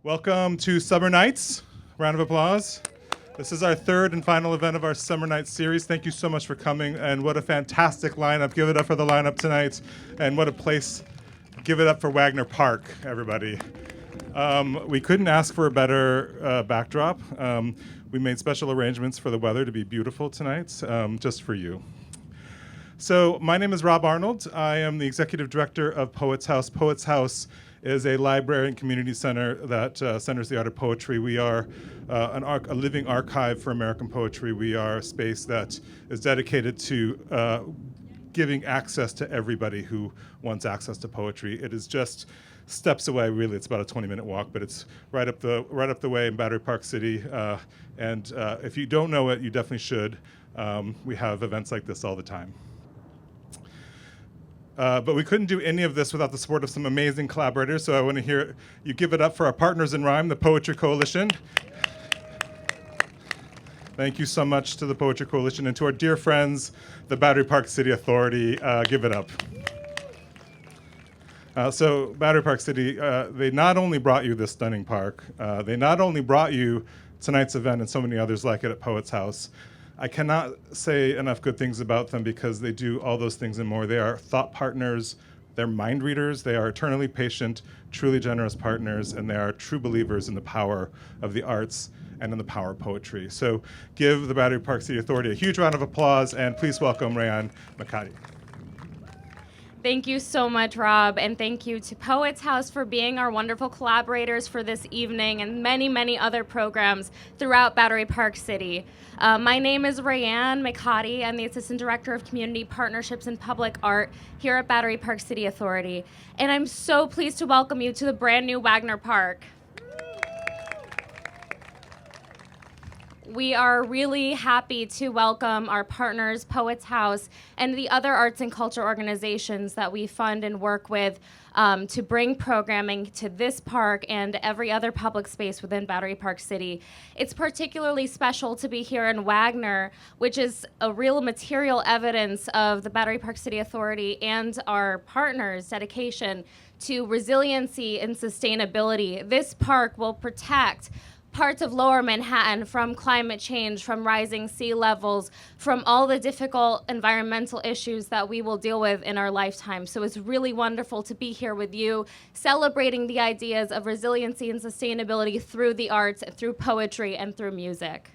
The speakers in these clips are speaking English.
Welcome to Summer Nights. Round of applause. This is our third and final event of our Summer Nights series. Thank you so much for coming, and what a fantastic lineup. Give it up for the lineup tonight, and what a place. Give it up for Wagner Park, everybody. We couldn't ask for a better backdrop. We made special arrangements for the weather to be beautiful tonight, just for you. So my name is Rob Arnold. I am the executive director of Poets House. Poets House is a library and community center that centers the art of poetry. We are a living archive for American poetry. We are a space that is dedicated to giving access to everybody who wants access to poetry. It is just steps away, really. It's about a 20-minute walk, but it's right up the way in Battery Park City. And if you don't know it, you definitely should. We have events like this all the time. But we couldn't do any of this without the support of some amazing collaborators, so I want to hear you give it up for our partners in rhyme, the Poetry Coalition. Thank you so much to the Poetry Coalition, and to our dear friends, the Battery Park City Authority. Give it up. So Battery Park City, they not only brought you this stunning park, they not only brought you tonight's event and so many others like it at Poets House. I cannot say enough good things about them because they do all those things and more. They are thought partners, they're mind readers, they are eternally patient, truly generous partners, and they are true believers in the power of the arts and in the power of poetry. So give the Battery Park City Authority a huge round of applause, and please welcome Rayan Makati. Thank you so much, Rob, and thank you to Poets House for being our wonderful collaborators for this evening and many, many other programs throughout Battery Park City. My name is Rayan Makati. I'm the Assistant Director of Community Partnerships and Public Art here at Battery Park City Authority, and I'm so pleased to welcome you to the brand new Wagner Park. We are really happy to welcome our partners, Poets House, and the other arts and culture organizations that we fund and work with to bring programming to this park and every other public space within Battery Park City. It's particularly special to be here in Wagner, which is a real material evidence of the Battery Park City Authority and our partners' dedication to resiliency and sustainability. This park will protect parts of Lower Manhattan from climate change, from rising sea levels, from all the difficult environmental issues that we will deal with in our lifetime. So it's really wonderful to be here with you, celebrating the ideas of resiliency and sustainability through the arts, through poetry, and through music.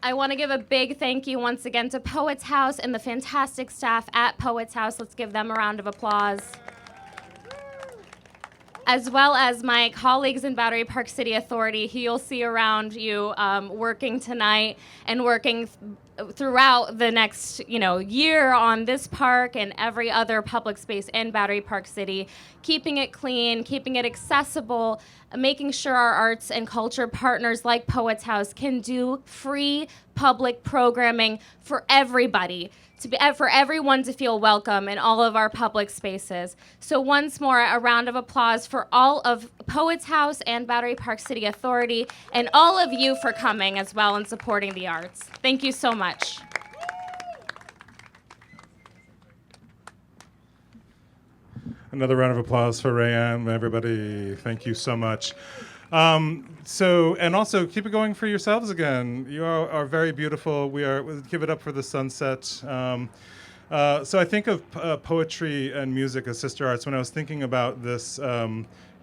I want to give a big thank you once again to Poets House and the fantastic staff at Poets House. Let's give them a round of applause. As well as my colleagues in Battery Park City Authority, who you'll see around you working tonight and working throughout the next year on this park and every other public space in Battery Park City, keeping it clean, keeping it accessible, making sure our arts and culture partners like Poets House can do free public programming for everybody, for everyone to feel welcome in all of our public spaces. So once more, a round of applause for all of Poets House and Battery Park City Authority, and all of you for coming as well and supporting the arts. Thank you so much. Another round of applause for Rayan, everybody. Thank you so much. And also keep it going for yourselves again. You are very beautiful. We'll give it up for the sunset. So I think of poetry and music as sister arts. When I was thinking about this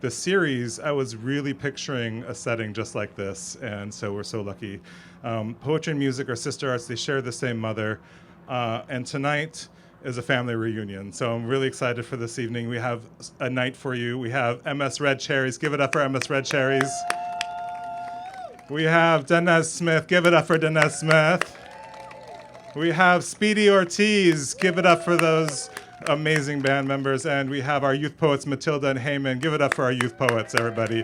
series, I was really picturing a setting just like this, and so we're so lucky. Poetry and music are sister arts. They share the same mother, and tonight is a family reunion. So I'm really excited for this evening. We have a night for you. We have MS RedCherries. Give it up for MS RedCherries. We have Danez Smith. Give it up for Danez Smith. We have Speedy Ortiz. Give it up for those amazing band members. And we have our youth poets, Matilda and Heyman. Give it up for our youth poets, everybody.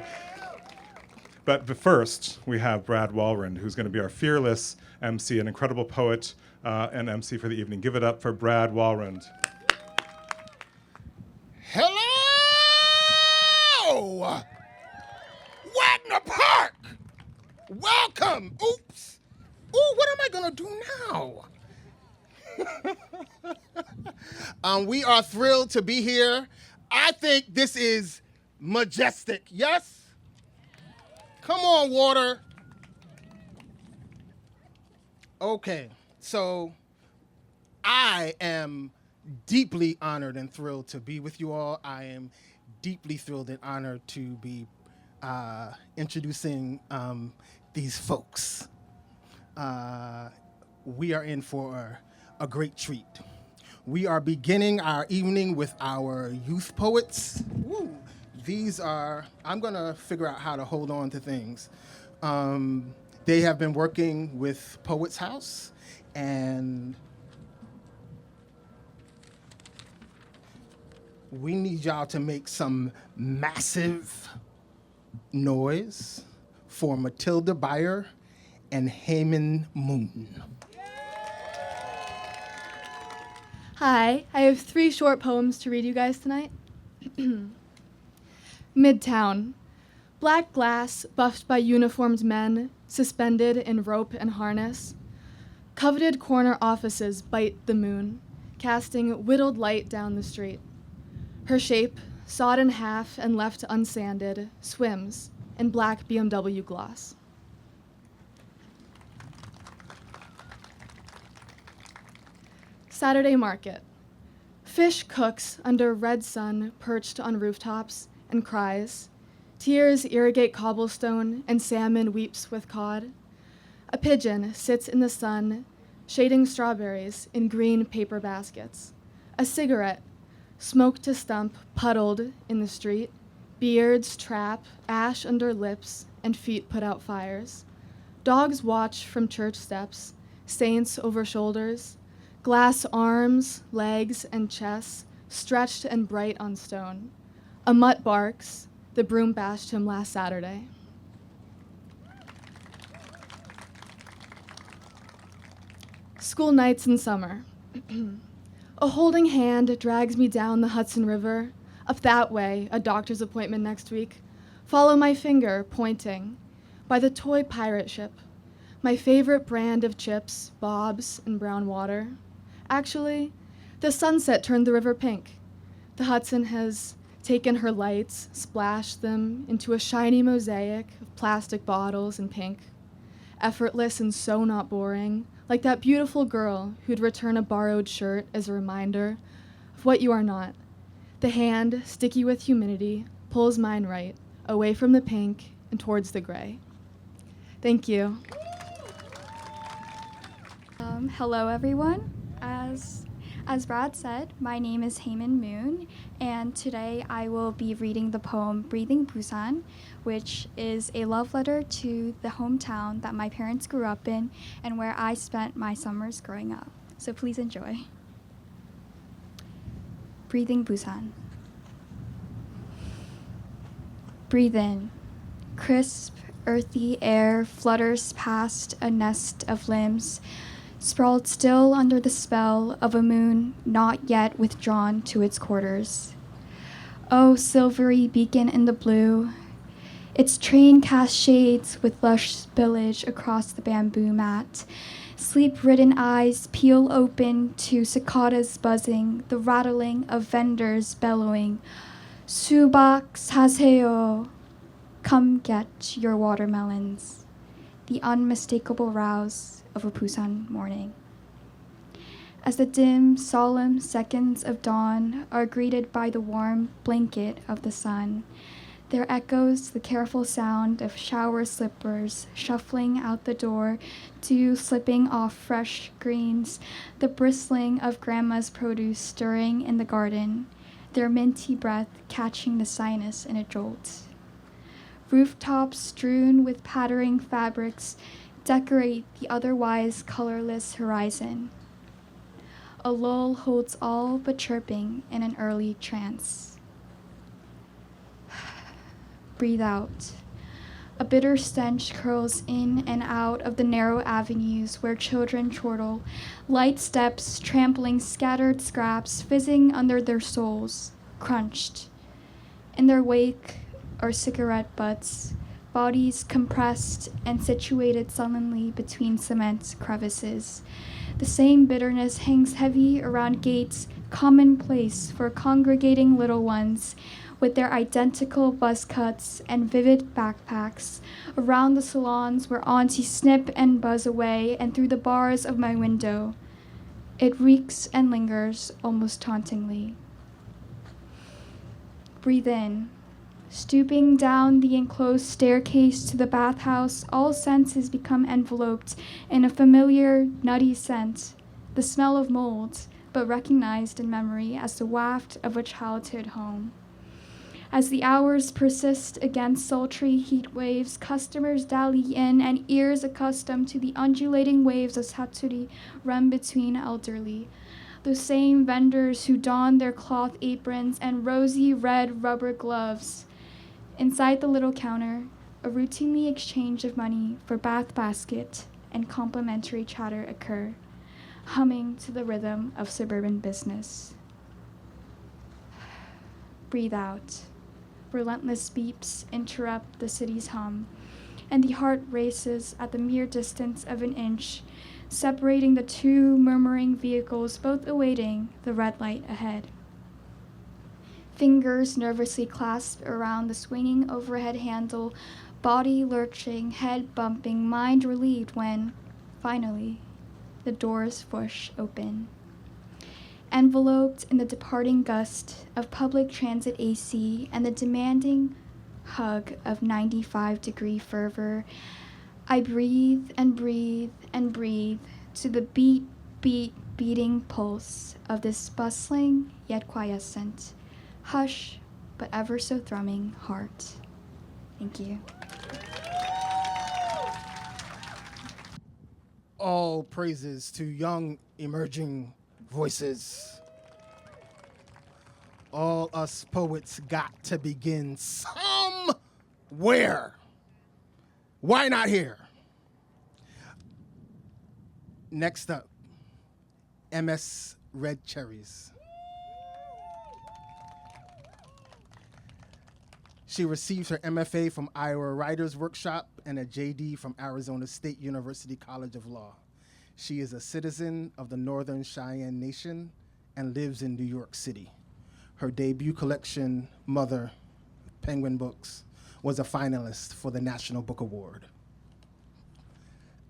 But first, we have Brad Walrond, who's going to be our fearless MC, an incredible poet and MC for the evening. Give it up for Brad Walrond. Hello! Wagner Park! Welcome! Oops! Ooh, what am I gonna do now? We are thrilled to be here. I think this is majestic. Yes? Come on, water. Okay, so I am deeply honored and thrilled to be with you all. I am deeply thrilled and honored to be introducing these folks. We are in for a great treat. We are beginning our evening with our youth poets. Woo. These are, I'm gonna figure out how to hold on to things. They have been working with Poets House, and we need y'all to make some massive noise for Matilda Beyer and Heyman Moon. Hi, I have 3 short poems to read you guys tonight. Midtown. Black glass buffed by uniformed men, suspended in rope and harness. Coveted corner offices bite the moon, casting whittled light down the street. Her shape, sawed in half and left unsanded, swims in black BMW gloss. Saturday market. Fish cooks under red sun perched on rooftops and cries. Tears irrigate cobblestone and salmon weeps with cod. A pigeon sits in the sun, shading strawberries in green paper baskets. A cigarette, smoke to stump, puddled in the street. Beards trap, ash under lips, and feet put out fires. Dogs watch from church steps, saints over shoulders. Glass arms, legs, and chests, stretched and bright on stone. A mutt barks, the broom bashed him last Saturday. School nights in summer. A holding hand drags me down the Hudson River, up that way, a doctor's appointment next week. Follow my finger, pointing, by the toy pirate ship. My favorite brand of chips, Bob's and brown water. Actually, the sunset turned the river pink. The Hudson has taken her lights, splashed them into a shiny mosaic of plastic bottles and pink. Effortless and so not boring, like that beautiful girl who'd return a borrowed shirt as a reminder of what you are not. The hand, sticky with humidity, pulls mine right, away from the pink and towards the gray. Thank you. Hello, everyone. As Brad said, my name is Heyman Moon, and today I will be reading the poem Breathing Busan, which is a love letter to the hometown that my parents grew up in and where I spent my summers growing up. So please enjoy. Breathing Busan. Breathe in. Crisp, earthy air flutters past a nest of limbs, sprawled still under the spell of a moon not yet withdrawn to its quarters. Oh, silvery beacon in the blue, its train casts shades with lush spillage across the bamboo mat. Sleep-ridden eyes peel open to cicadas buzzing, the rattling of vendors bellowing, "Subak 사세요, come get your watermelons." The unmistakable rouse of a Busan morning. As the dim, solemn seconds of dawn are greeted by the warm blanket of the sun, there echoes the careful sound of shower slippers shuffling out the door, dew slipping off fresh greens, the bristling of grandma's produce stirring in the garden, their minty breath catching the sinus in a jolt. Rooftops strewn with pattering fabrics decorate the otherwise colorless horizon. A lull holds all but chirping in an early trance. Breathe out. A bitter stench curls in and out of the narrow avenues where children chortle, light steps trampling scattered scraps fizzing under their soles, crunched. In their wake are cigarette butts, bodies compressed and situated sullenly between cement crevices. The same bitterness hangs heavy around gates commonplace for congregating little ones with their identical buzz cuts and vivid backpacks around the salons where aunties snip and buzz away and through the bars of my window. It reeks and lingers almost tauntingly. Breathe in. Stooping down the enclosed staircase to the bathhouse, all senses become enveloped in a familiar, nutty scent, the smell of mold, but recognized in memory as the waft of a childhood home. As the hours persist against sultry heat waves, customers dally in and ears accustomed to the undulating waves of satsuri run between elderly. Those same vendors who don their cloth aprons and rosy red rubber gloves. Inside the little counter, a routinely exchange of money for bath basket and complimentary chatter occur, humming to the rhythm of suburban business. Breathe out. Relentless beeps interrupt the city's hum, and the heart races at the mere distance of an inch, separating the two murmuring vehicles both awaiting the red light ahead. Fingers nervously clasped around the swinging overhead handle, body lurching, head bumping, mind relieved when, finally, the doors whoosh open. Enveloped in the departing gust of public transit AC and the demanding hug of 95-degree fervor, I breathe and breathe and breathe to the beating pulse of this bustling yet quiescent, hush but ever so thrumming heart. Thank you. All praises to young emerging voices. All us poets got to begin somewhere. Why not here? Next up, MS RedCherries. She received her MFA from Iowa Writers Workshop and a JD from Arizona State University College of Law. She is a citizen of the Northern Cheyenne Nation and lives in New York City. Her debut collection, Mother, Penguin Books, was a finalist for the National Book Award.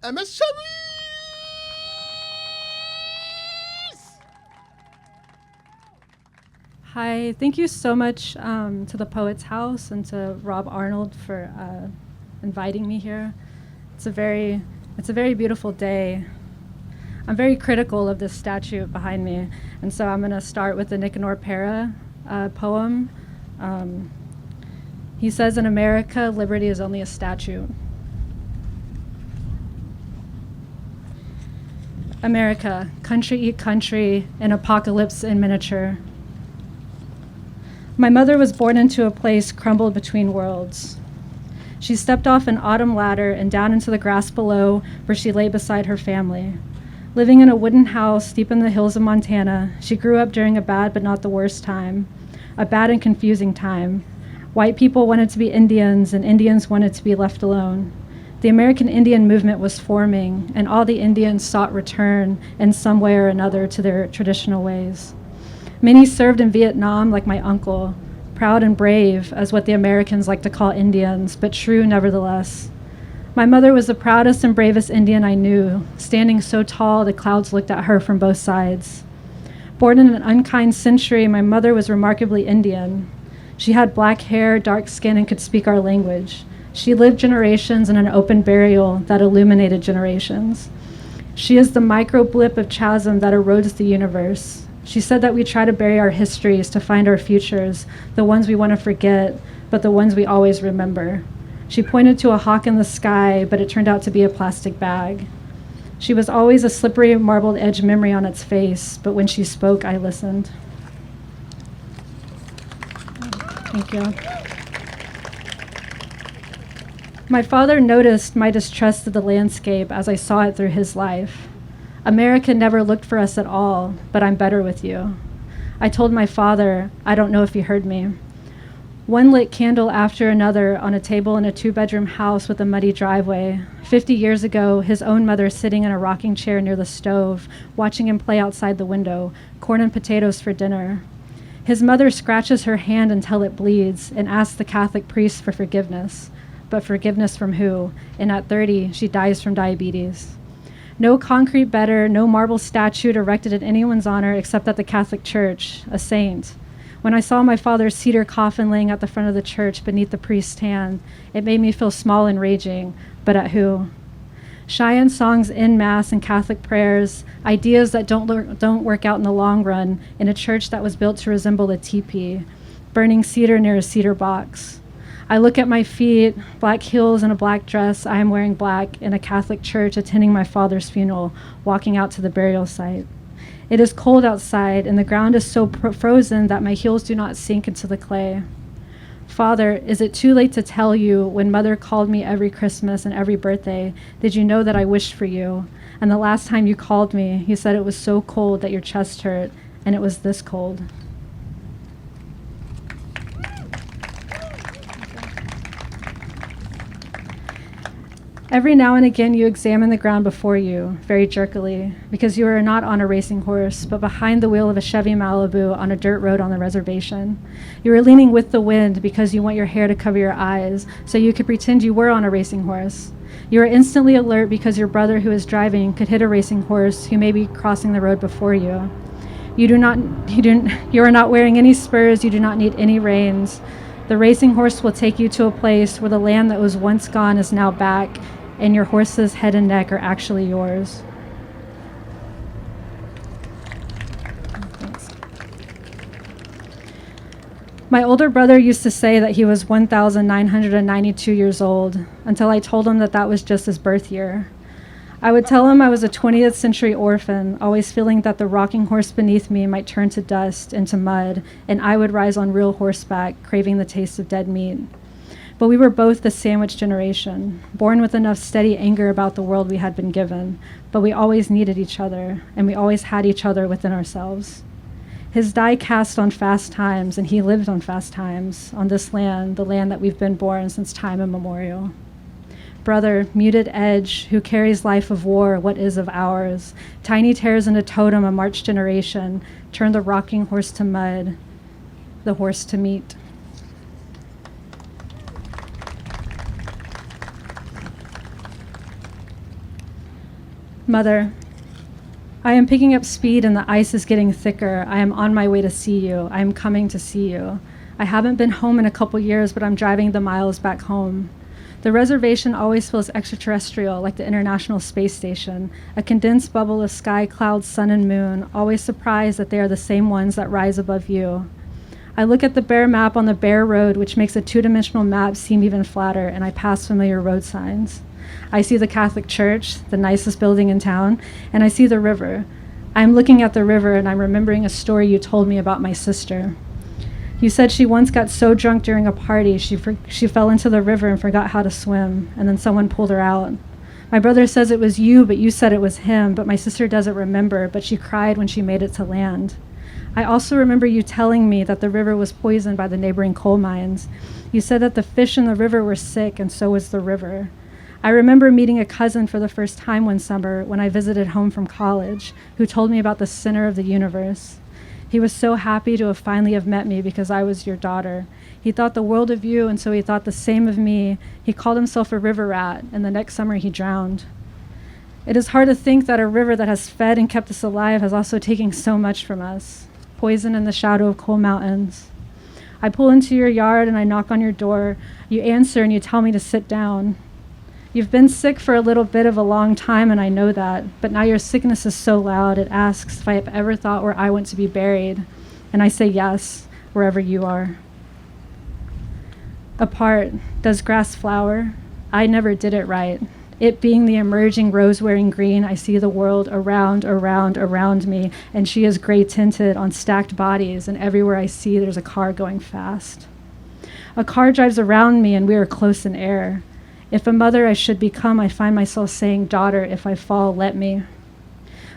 MS Cherries! Hi, thank you so much to the Poets House and to Rob Arnold for inviting me here. It's a very beautiful day. I'm very critical of this statue behind me, and so I'm going to start with the Nicanor Parra poem. He says, in America, liberty is only a statue. America, country eat country, an apocalypse in miniature. My mother was born into a place crumbled between worlds. She stepped off an autumn ladder and down into the grass below, where she lay beside her family. Living in a wooden house deep in the hills of Montana, she grew up during a bad but not the worst time, a bad and confusing time. White people wanted to be Indians, and Indians wanted to be left alone. The American Indian movement was forming, and all the Indians sought return in some way or another to their traditional ways. Many served in Vietnam, like my uncle, proud and brave as what the Americans like to call Indians, but true nevertheless. My mother was the proudest and bravest Indian I knew, standing so tall the clouds looked at her from both sides. Born in an unkind century, my mother was remarkably Indian. She had black hair, dark skin, and could speak our language. She lived generations in an open burial that illuminated generations. She is the micro blip of chasm that erodes the universe. She said that we try to bury our histories to find our futures, the ones we want to forget, but the ones we always remember. She pointed to a hawk in the sky, but it turned out to be a plastic bag. She was always a slippery, marbled edge memory on its face, but when she spoke, I listened. Thank you. My father noticed my distrust of the landscape as I saw it through his life. America never looked for us at all, but I'm better with you. I told my father, I don't know if he heard me. One lit candle after another on a table in a 2-bedroom house with a muddy driveway. 50 years ago, his own mother sitting in a rocking chair near the stove, watching him play outside the window, corn and potatoes for dinner. His mother scratches her hand until it bleeds and asks the Catholic priest for forgiveness. But forgiveness from who? And at 30, she dies from diabetes. No concrete bedder, no marble statue erected in anyone's honor except at the Catholic Church, a saint. When I saw my father's cedar coffin laying at the front of the church beneath the priest's hand, it made me feel small and raging, but at who? Cheyenne songs in Mass and Catholic prayers, ideas that don't work out in the long run in a church that was built to resemble a teepee, burning cedar near a cedar box. I look at my feet, black heels and a black dress. I am wearing black in a Catholic church attending my father's funeral, walking out to the burial site. It is cold outside, and the ground is so frozen that my heels do not sink into the clay. Father, is it too late to tell you, when Mother called me every Christmas and every birthday, did you know that I wished for you? And the last time you called me, you said it was so cold that your chest hurt, and it was this cold. Every now and again you examine the ground before you, very jerkily, because you are not on a racing horse, but behind the wheel of a Chevy Malibu on a dirt road on the reservation. You are leaning with the wind because you want your hair to cover your eyes, so you could pretend you were on a racing horse. You are instantly alert because your brother who is driving could hit a racing horse who may be crossing the road before you. You are not wearing any spurs, you do not need any reins. The racing horse will take you to a place where the land that was once gone is now back, and your horse's head and neck are actually yours. Thanks. My older brother used to say that he was 1,992 years old, until I told him that that was just his birth year. I would tell him I was a 20th century orphan, always feeling that the rocking horse beneath me might turn to dust, into mud, and I would rise on real horseback, craving the taste of dead meat. But we were both the sandwich generation, born with enough steady anger about the world we had been given, but we always needed each other, and we always had each other within ourselves. His die cast on fast times, and he lived on fast times, on this land, the land that we've been born since time immemorial. Brother, muted edge, who carries life of war, what is of ours, tiny tears in a totem, a march generation, turn the rocking horse to mud, the horse to meat. Mother, I am picking up speed and the ice is getting thicker. I am on my way to see you. I am coming to see you. I haven't been home in a couple years, but I'm driving the miles back home. The reservation always feels extraterrestrial, like the International Space Station, a condensed bubble of sky, clouds, sun, and moon, always surprised that they are the same ones that rise above you. I look at the bare map on the bare road, which makes a two-dimensional map seem even flatter, and I pass familiar road signs. I see the Catholic Church, the nicest building in town, and I see the river. I'm looking at the river and I'm remembering a story you told me about my sister. You said she once got so drunk during a party she fell into the river and forgot how to swim, and then someone pulled her out. My brother says it was you, but you said it was him, but my sister doesn't remember, but she cried when she made it to land. I also remember you telling me that the river was poisoned by the neighboring coal mines. You said that the fish in the river were sick, and so was the river. I remember meeting a cousin for the first time one summer when I visited home from college, who told me about the center of the universe. He was so happy to have finally met me because I was your daughter. He thought the world of you, and so he thought the same of me. He called himself a river rat, and the next summer he drowned. It is hard to think that a river that has fed and kept us alive has also taken so much from us. Poison in the shadow of coal mountains. I pull into your yard and I knock on your door. You answer and you tell me to sit down. You've been sick for a little bit of a long time, and I know that, but now your sickness is so loud, it asks if I have ever thought where I want to be buried, and I say yes, wherever you are. Apart, does grass flower? I never did it right. It being the emerging rose-wearing green, I see the world around me, and she is gray-tinted on stacked bodies, and everywhere I see there's a car going fast. A car drives around me, and we are close in air. If a mother I should become, I find myself saying, daughter, if I fall, let me.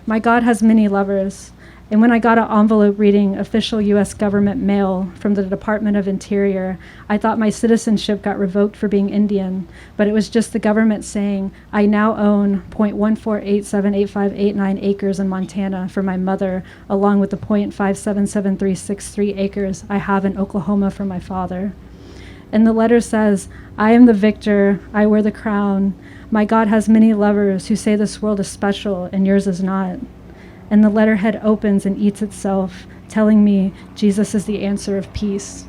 My God has many lovers. And when I got an envelope reading official U.S. government mail from the Department of Interior, I thought my citizenship got revoked for being Indian, but it was just the government saying, I now own .1487858.9 acres in Montana for my mother, along with the .577363 acres I have in Oklahoma for my father. And the letter says, I am the victor, I wear the crown. My God has many lovers who say this world is special and yours is not. And the letterhead opens and eats itself, telling me Jesus is the answer of peace.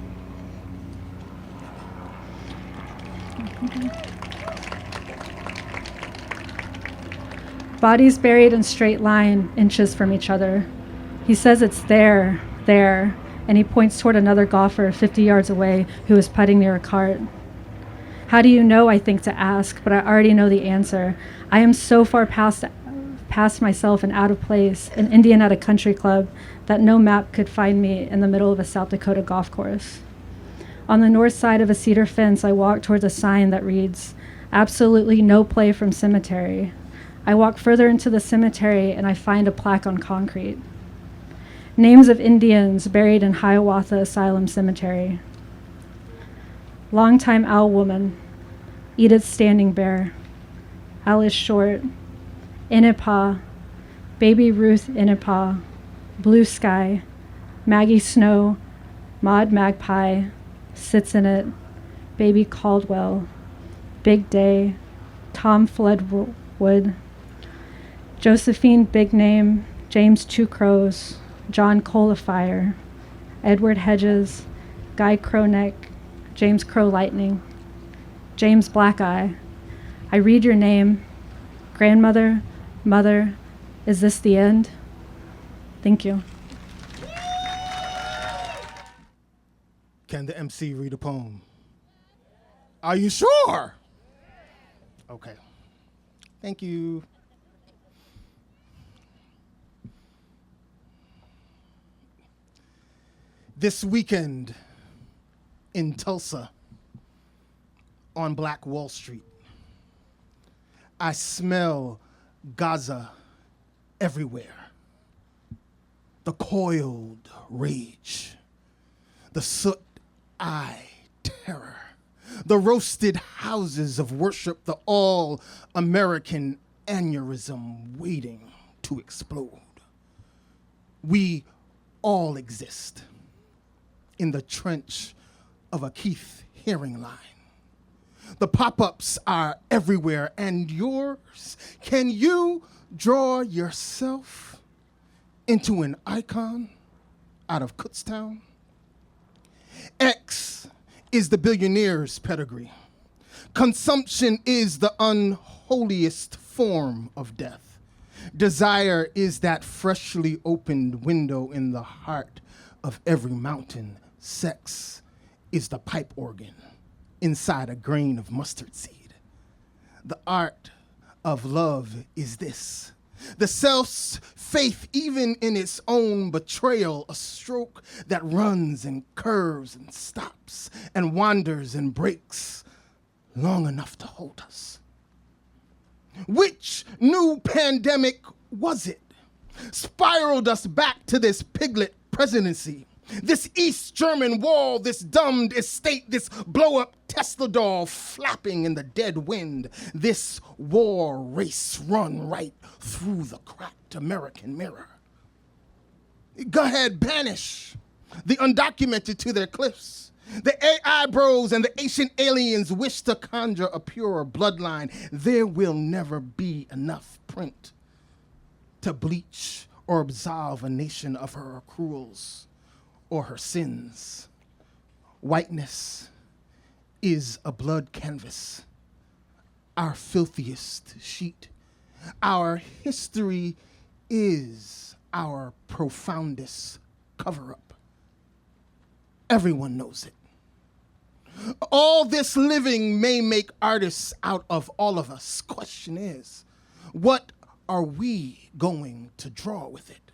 Bodies buried in straight line, inches from each other. He says it's there, and he points toward another golfer 50 yards away who is putting near a cart. How do you know, I think to ask, but I already know the answer. I am so far past myself and out of place, an Indian at a country club, that no map could find me in the middle of a South Dakota golf course. On the north side of a cedar fence, I walk towards a sign that reads, absolutely no play from cemetery. I walk further into the cemetery and I find a plaque on concrete. Names of Indians buried in Hiawatha Asylum Cemetery. Longtime owl woman, Edith Standing Bear, Alice Short, Innipaw, Baby Ruth Innipaw, Blue Sky, Maggie Snow, Maud Magpie, Sits in It, Baby Caldwell, Big Day, Tom Floodwood, Josephine Big Name, James Two Crows, John Colafire, Edward Hedges, Guy Crowneck, James Crow Lightning, James Blackeye. I read your name, grandmother, mother, is this the end? Thank you. Can the MC read a poem? Are you sure? Okay. Thank you. This weekend in Tulsa on Black Wall Street, I smell Gaza everywhere. The coiled rage, the soot-eye terror, the roasted houses of worship, the all-American aneurysm waiting to explode. We all exist in the trench of a Keith Haring line. The pop-ups are everywhere, and yours. Can you draw yourself into an icon out of Kutztown? X is the billionaire's pedigree. Consumption is the unholiest form of death. Desire is that freshly opened window in the heart of every mountain. Sex is the pipe organ inside a grain of mustard seed. The art of love is this. The self's faith, even in its own betrayal, a stroke that runs and curves and stops and wanders and breaks long enough to hold us. Which new pandemic was it? Spiraled us back to this piglet presidency. This East German wall, this dumbed estate, this blow-up Tesla doll flapping in the dead wind, this war race run right through the cracked American mirror. Go ahead, banish the undocumented to their cliffs. The AI bros and the ancient aliens wish to conjure a purer bloodline. There will never be enough print to bleach or absolve a nation of her accruals or her sins. Whiteness is a blood canvas, our filthiest sheet. Our history is our profoundest cover-up. Everyone knows it. All this living may make artists out of all of us. Question is, what are we going to draw with it?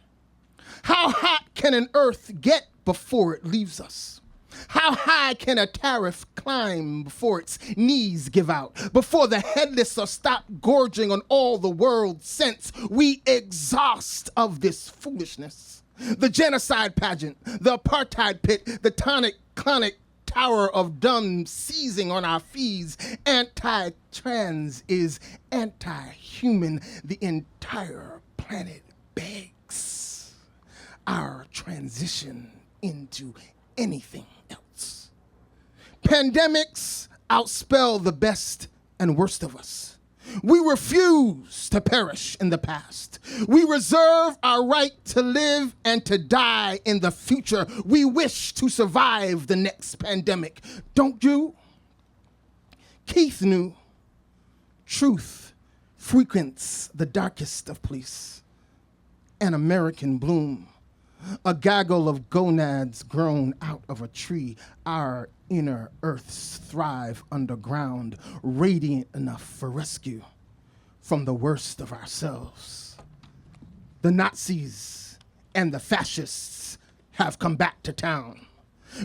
How hot can an earth get before it leaves us? How high can a tariff climb before its knees give out? Before the headless are stopped gorging on all the world's cents, we exhaust of this foolishness. the genocide pageant, the apartheid pit, the tonic-clonic tower of dumb seizing on our fees. Anti-trans is anti-human. The entire planet begs our transition into anything else. Pandemics outspell the best and worst of us. We refuse to perish in the past. We reserve our right to live and to die in the future. We wish to survive the next pandemic. Don't you? Keith knew truth frequents the darkest of place. An American bloom, a gaggle of gonads grown out of a tree. Our inner earths thrive underground, radiant enough for rescue from the worst of ourselves. The Nazis and the fascists have come back to town.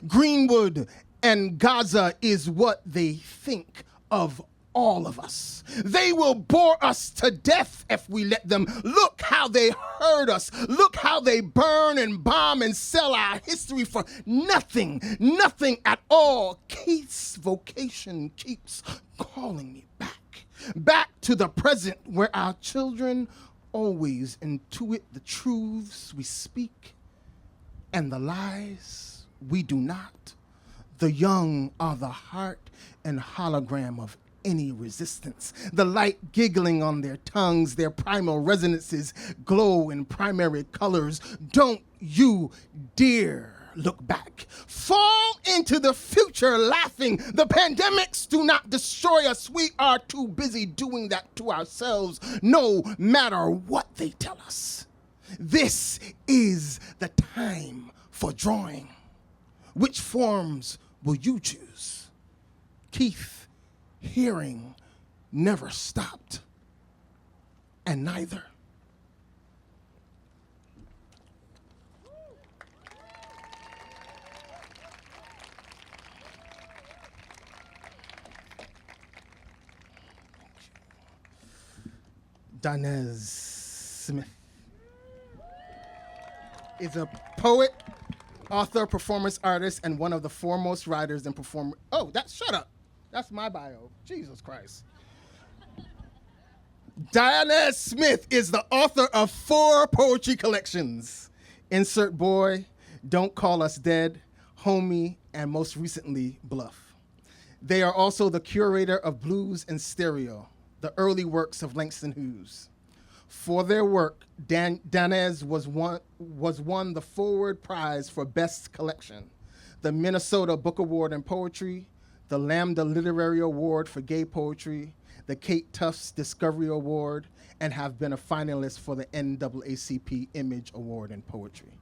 Greenwood and Gaza is what they think of all of us. They will bore us to death if we let them. Look how they hurt us. Look how they burn and bomb and sell our history for nothing at all. Keith's vocation keeps calling me back to the present where our children always intuit the truths we speak and the lies we do not. The young are the heart and hologram of any resistance. The light giggling on their tongues, their primal resonances glow in primary colors. Don't you dare look back. Fall into the future laughing. The pandemics do not destroy us. We are too busy doing that to ourselves, no matter what they tell us. This is the time for drawing. Which forms will you choose? Keith, hearing never stopped, and neither. Danez Smith is a poet, author, performance artist, and one of the foremost writers and performers. Oh, shut up. That's my bio. Jesus Christ. Danez Smith is the author of 4 poetry collections. Insert Boy, Don't Call Us Dead, Homie, and most recently, Bluff. They are also the curator of Blues and Stereo, the early works of Langston Hughes. For their work, Danez was won the Forward Prize for Best Collection, the Minnesota Book Award in Poetry, the Lambda Literary Award for Gay Poetry, the Kate Tufts Discovery Award, and have been a finalist for the NAACP Image Award in Poetry.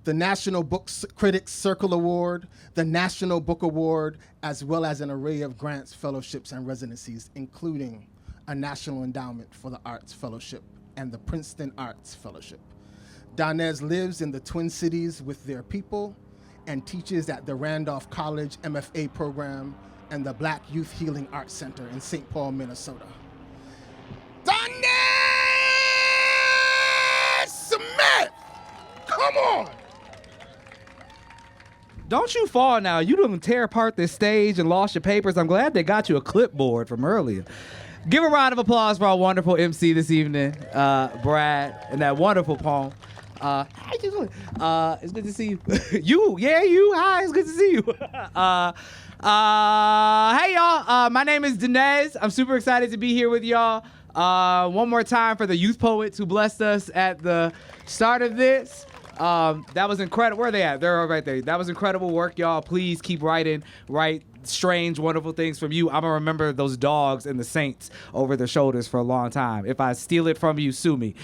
The National Book Critics Circle Award, the National Book Award, as well as an array of grants, fellowships, and residencies, including a National Endowment for the Arts Fellowship and the Princeton Arts Fellowship. Danez lives in the Twin Cities with their people and teaches at the Randolph College MFA program and the Black Youth Healing Arts Center in St. Paul, Minnesota. Danez Smith! Come on! Don't you fall now. You didn't tear apart this stage and lost your papers. I'm glad they got you a clipboard from earlier. Give a round of applause for our wonderful MC this evening, Brad, and that wonderful poem. How you doing? It's good to see you. You. Hi, it's good to see you. Hey, y'all. My name is Danez. I'm super excited to be here with y'all. One more time for the youth poets who blessed us at the start of this. That was incredible. Where are they at? They're right there. That was incredible work, y'all. Please keep writing. Write strange, wonderful things from you. I'm going to remember those dogs and the Saints over their shoulders for a long time. If I steal it from you, sue me.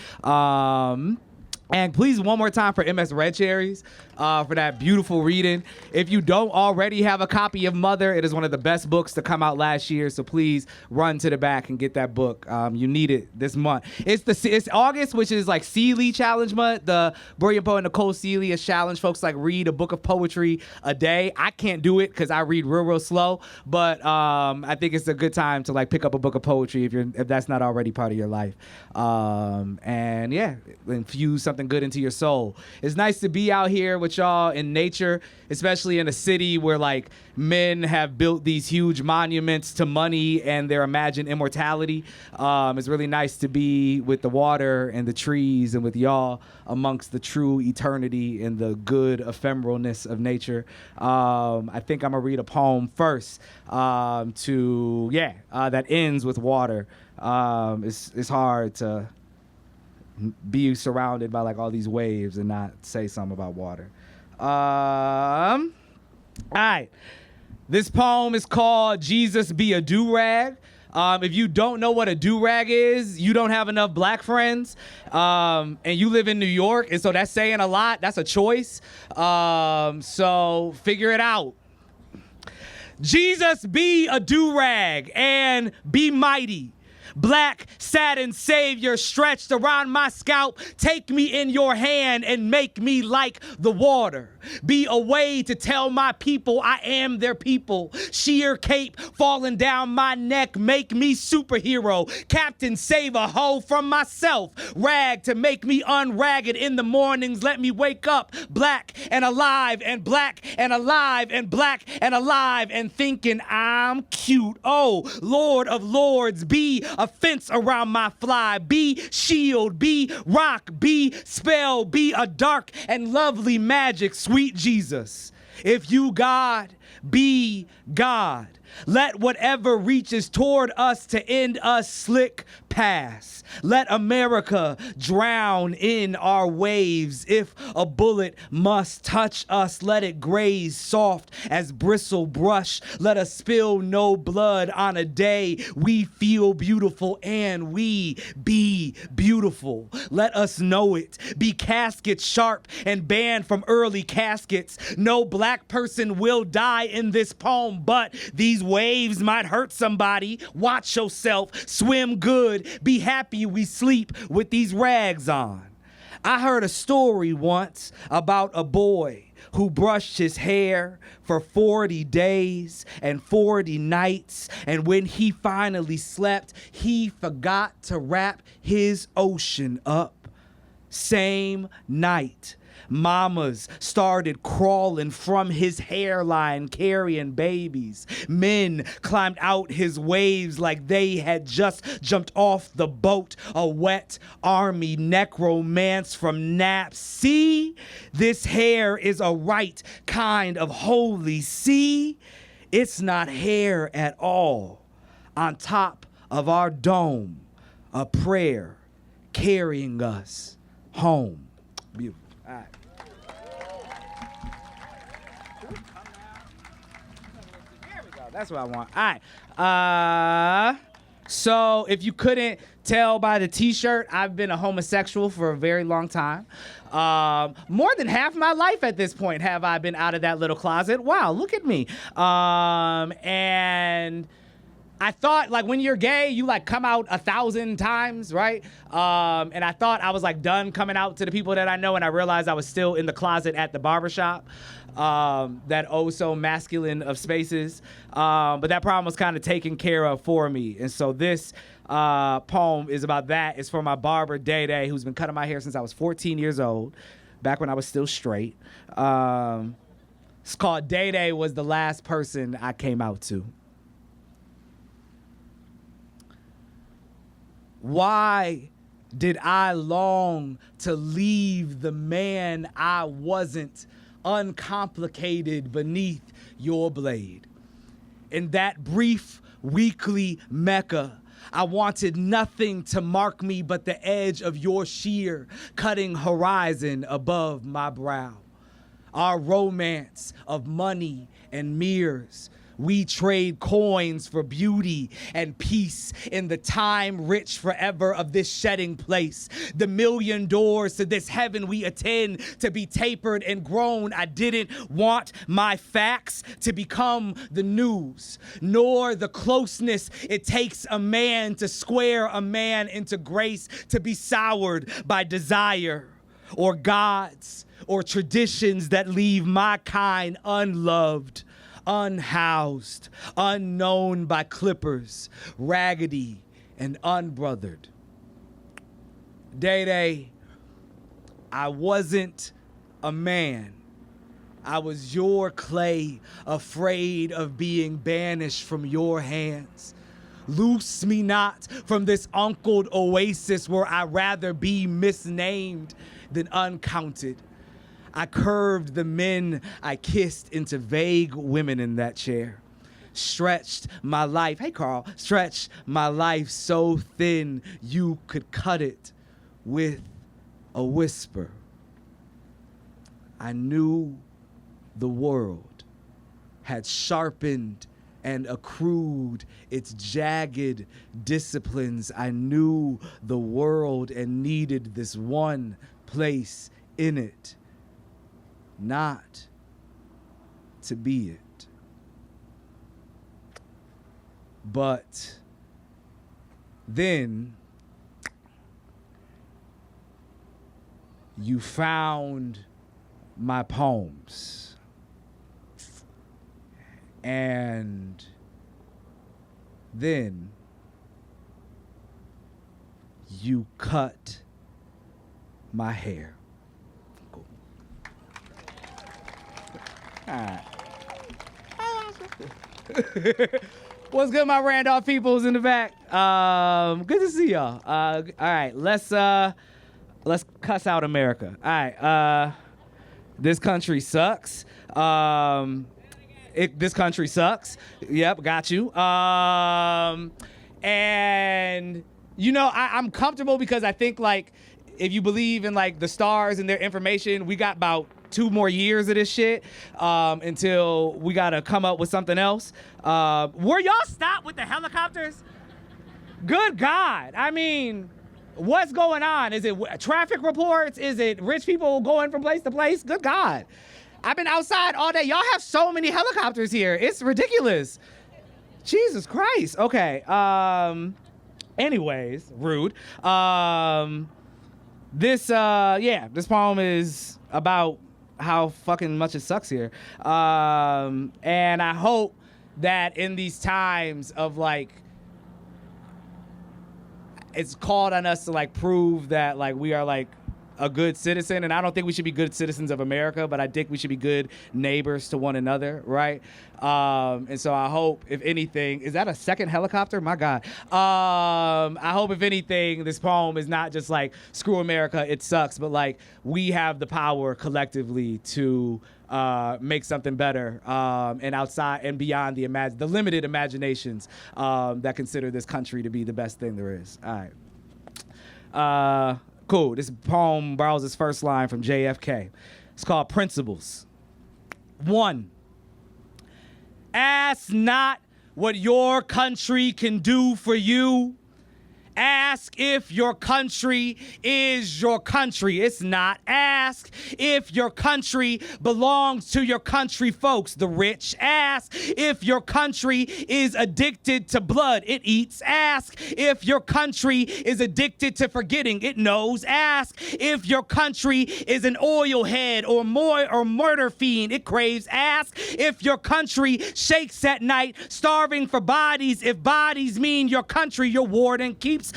And please, one more time for MS RedCherries for that beautiful reading. If you don't already have a copy of Mother, it is one of the best books to come out last year. So please run to the back and get that book. You need it this month. It's August, which is like Seeley Challenge month. The brilliant poet Nicole Seeley has challenged folks like read a book of poetry a day. I can't do it because I read real slow. But I think it's a good time to like pick up a book of poetry if that's not already part of your life. And yeah, infuse something something good into your soul. It's nice to be out here with y'all in nature, especially in a city where like men have built these huge monuments to money and their imagined immortality. It's really nice to be with the water and the trees and with y'all amongst the true eternity and the good ephemeralness of nature. I think I'm gonna read a poem first that ends with water. It's hard to be surrounded by like all these waves and not say something about water. All right. This poem is called Jesus Be a Do-Rag. If you don't know what a do-rag is, you don't have enough black friends, and you live in New York, and so that's saying a lot. That's a choice. So figure it out. Jesus be a do-rag and be mighty. Black satin savior stretched around my scalp. Take me in your hand and make me like the water. Be a way to tell my people I am their people. Sheer cape falling down my neck. Make me superhero. Captain save a hoe from myself. Rag to make me unragged in the mornings. Let me wake up black and alive and black and alive and black and alive and thinking I'm cute. Oh, Lord of Lords, be a fence around my fly, be shield, be rock, be spell, be a dark and lovely magic, sweet Jesus. If you God, be God. Let whatever reaches toward us to end us slick pass. Let America drown in our waves. If a bullet must touch us, let it graze soft as bristle brush. Let us spill no blood on a day we feel beautiful and we be beautiful. Let us know it. Be casket sharp and banned from early caskets. No black person will die in this poem, but these waves might hurt somebody. Watch yourself. Swim good. Be happy we sleep with these rags on. I heard a story once about a boy who brushed his hair for 40 days and 40 nights, and when he finally slept, he forgot to wrap his ocean up. Same night, mamas started crawling from his hairline carrying babies. Men climbed out his waves like they had just jumped off the boat. A wet army necromance from naps. See, this hair is a right kind of holy. See, it's not hair at all. On top of our dome, a prayer carrying us home. Beautiful. All right. That's what I want. All right. So if you couldn't tell by the t-shirt, I've been a homosexual for a very long time. More than half my life at this point have I been out of that little closet. Wow, look at me. And I thought, like, when you're gay, you, like, come out 1,000 times, right? And I thought I was, like, done coming out to the people that I know, and I realized I was still in the closet at the barbershop, that oh so masculine of spaces. But that problem was kind of taken care of for me. And so this poem is about that. It's for my barber, Day, who's been cutting my hair since I was 14 years old, back when I was still straight. It's called Day Was the Last Person I Came Out To. Why did I long to leave the man I wasn't, uncomplicated beneath your blade? In that brief weekly Mecca, I wanted nothing to mark me but the edge of your sheer cutting horizon above my brow. Our romance of money and mirrors. We trade coins for beauty and peace in the time rich forever of this shedding place. The million doors to this heaven we attend to be tapered and grown. I didn't want my facts to become the news, nor the closeness it takes a man to square a man into grace, to be soured by desire or gods or traditions that leave my kind unloved, unhoused, unknown by clippers, raggedy and unbrothered. Day, I wasn't a man. I was your clay, afraid of being banished from your hands. Loose me not from this uncled oasis where I'd rather be misnamed than uncounted. I curved the men I kissed into vague women in that chair. Stretched my life, hey Carl, stretched my life so thin you could cut it with a whisper. I knew the world had sharpened and accrued its jagged disciplines. I knew the world and needed this one place in it, not to be it. But then you found my poems. And then you cut my hair. Cool. All right. What's good, my Randolph peoples in the back? Good to see y'all. All right, let's cuss out America. All right, this country sucks. This country sucks. Yep, got you. And you know, I'm comfortable because I think like if you believe in like the stars and their information, we got about 2 more years of this shit until we gotta come up with something else. Were y'all stopped with the helicopters? Good God. I mean, what's going on? Is it traffic reports? Is it rich people going from place to place? Good God. I've been outside all day. Y'all have so many helicopters here. It's ridiculous. Jesus Christ. Okay. Anyways, rude. This poem is about how fucking much it sucks here. And I hope that in these times of like, it's called on us to like prove that like we are like a good citizen, and I don't think we should be good citizens of America, but I think we should be good neighbors to one another, right? And so I hope, if anything, is that a second helicopter? My God. I hope, if anything, this poem is not just like, screw America, it sucks, but like, we have the power collectively to make something better and outside and beyond the limited imaginations that consider this country to be the best thing there is. All right. Cool. This poem borrows its first line from JFK. It's called Principles. 1. Ask not what your country can do for you. Ask if your country is your country. It's not. Ask if your country belongs to your country folks, the rich. Ask if your country is addicted to blood. It eats. Ask if your country is addicted to forgetting. It knows. Ask if your country is an oil head or murder fiend. It craves. Ask if your country shakes at night, starving for bodies. If bodies mean your country, your warden keeps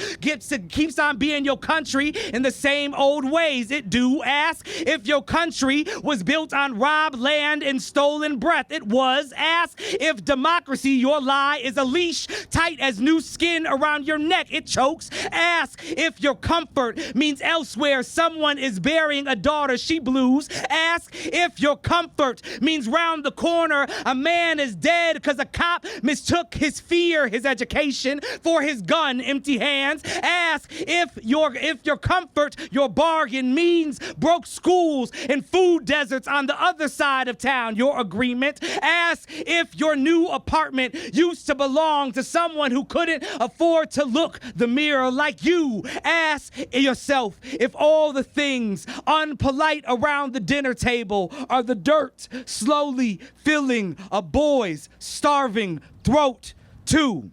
on being your country in the same old ways. It do. Ask if your country was built on robbed land and stolen breath. It was. Ask if democracy, your lie, is a leash tight as new skin around your neck. It chokes. Ask if your comfort means elsewhere someone is burying a daughter. She blues. Ask if your comfort means round the corner a man is dead because a cop mistook his fear, his education, for his gun. Empty hands. Ask if your comfort, your bargain, means broke schools and food deserts on the other side of town. Your agreement. Ask if your new apartment used to belong to someone who couldn't afford to look the mirror like you. Ask yourself if all the things unpolite around the dinner table are the dirt slowly filling a boy's starving throat. 2.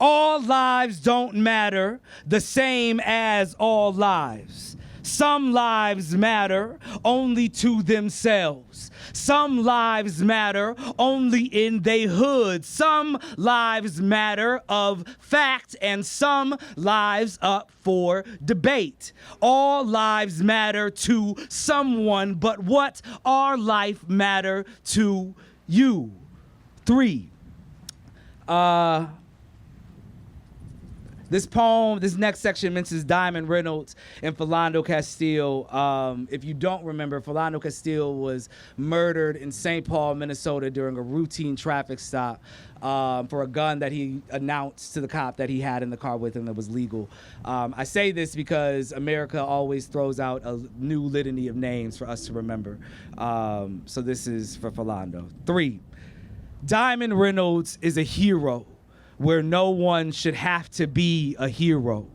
All lives don't matter the same as all lives. Some lives matter only to themselves. Some lives matter only in they hood. Some lives matter of fact, and some lives up for debate. All lives matter to someone, but what our life matter to you? 3. This poem, this next section mentions Diamond Reynolds and Philando Castile. If you don't remember, Philando Castile was murdered in St. Paul, Minnesota during a routine traffic stop for a gun that he announced to the cop that he had in the car with him that was legal. I say this because America always throws out a new litany of names for us to remember. So this is for Philando. 3, Diamond Reynolds is a hero where no one should have to be a hero.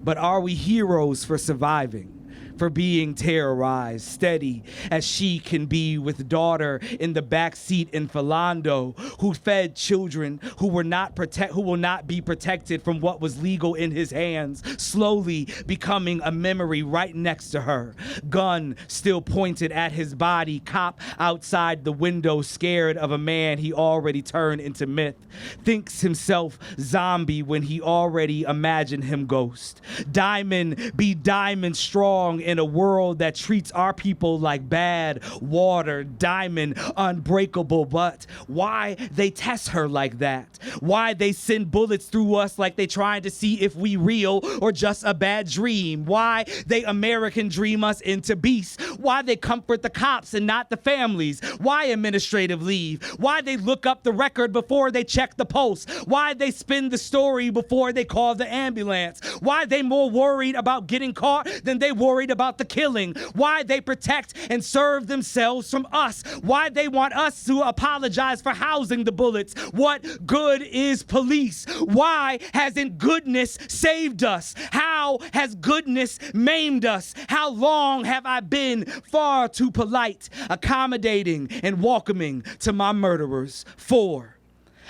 But are we heroes for surviving? For being terrorized, steady as she can be with daughter in the backseat in Philando, who fed children who will not be protected from what was legal in his hands, slowly becoming a memory right next to her. Gun still pointed at his body, cop outside the window, scared of a man he already turned into myth. Thinks himself zombie when he already imagined him ghost. Diamond be diamond strong in a world that treats our people like bad water. Diamond unbreakable, but why they test her like that? Why they send bullets through us like they trying to see if we real or just a bad dream? Why they American dream us into beasts? Why they comfort the cops and not the families? Why administrative leave? Why they look up the record before they check the pulse? Why they spin the story before they call the ambulance? Why they more worried about getting caught than they worried about the killing? Why they protect and serve themselves from us? Why they want us to apologize for housing the bullets? What good is police? Why hasn't goodness saved us? How has goodness maimed us? How long have I been far too polite, accommodating, and welcoming to my murderers? 4,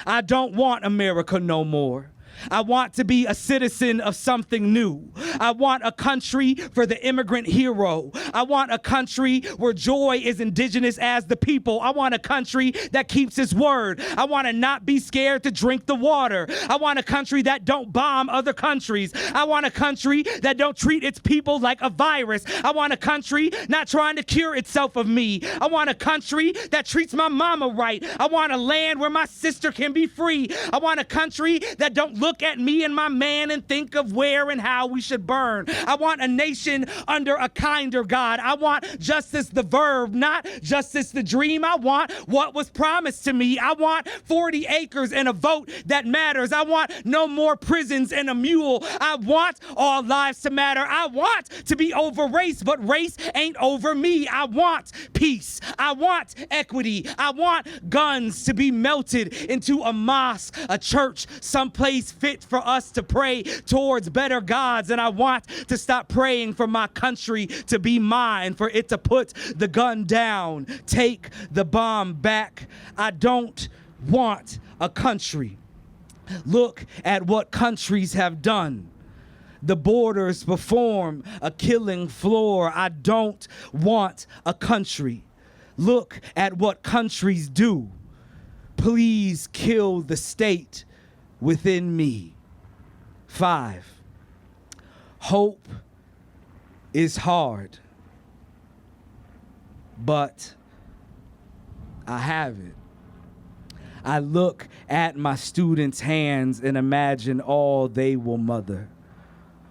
I don't want America no more. I want to be a citizen of something new. I want a country for the immigrant hero. I want a country where joy is indigenous as the people. I want a country that keeps its word. I want to not be scared to drink the water. I want a country that don't bomb other countries. I want a country that don't treat its people like a virus. I want a country not trying to cure itself of me. I want a country that treats my mama right. I want a land where my sister can be free. I want a country that don't look at me and my man and think of where and how we should burn. I want a nation under a kinder God. I want justice the verb, not justice the dream. I want what was promised to me. I want 40 acres and a vote that matters. I want no more prisons and a mule. I want all lives to matter. I want to be over race, but race ain't over me. I want peace. I want equity. I want guns to be melted into a mosque, a church, someplace fit for us to pray towards better gods. And I want to stop praying for my country to be mine, for it to put the gun down, take the bomb back. I don't want a country. Look at what countries have done. The borders perform a killing floor. I don't want a country. Look at what countries do. Please kill the state within me. 5, hope is hard, but I have it. I look at my students' hands and imagine all they will mother.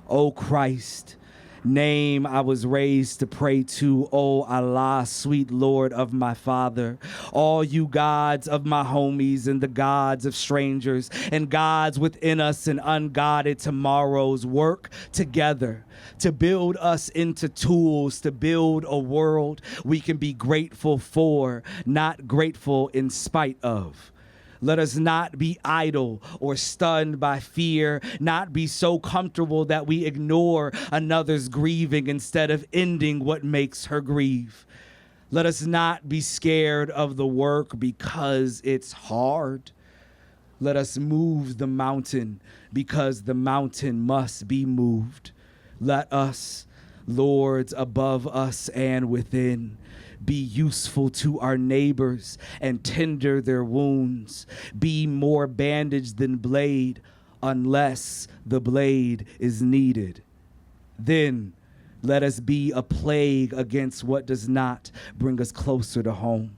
Oh Christ, name I was raised to pray to. Oh Allah, sweet Lord of my father. All you gods of my homies and the gods of strangers and gods within us and ungodded tomorrows work together to build us into tools to build a world we can be grateful for, not grateful in spite of. Let us not be idle or stunned by fear, not be so comfortable that we ignore another's grieving instead of ending what makes her grieve. Let us not be scared of the work because it's hard. Let us move the mountain because the mountain must be moved. Let us lords above us and within. Be useful to our neighbors and tender their wounds. Be more bandage than blade, unless the blade is needed. Then let us be a plague against what does not bring us closer to home.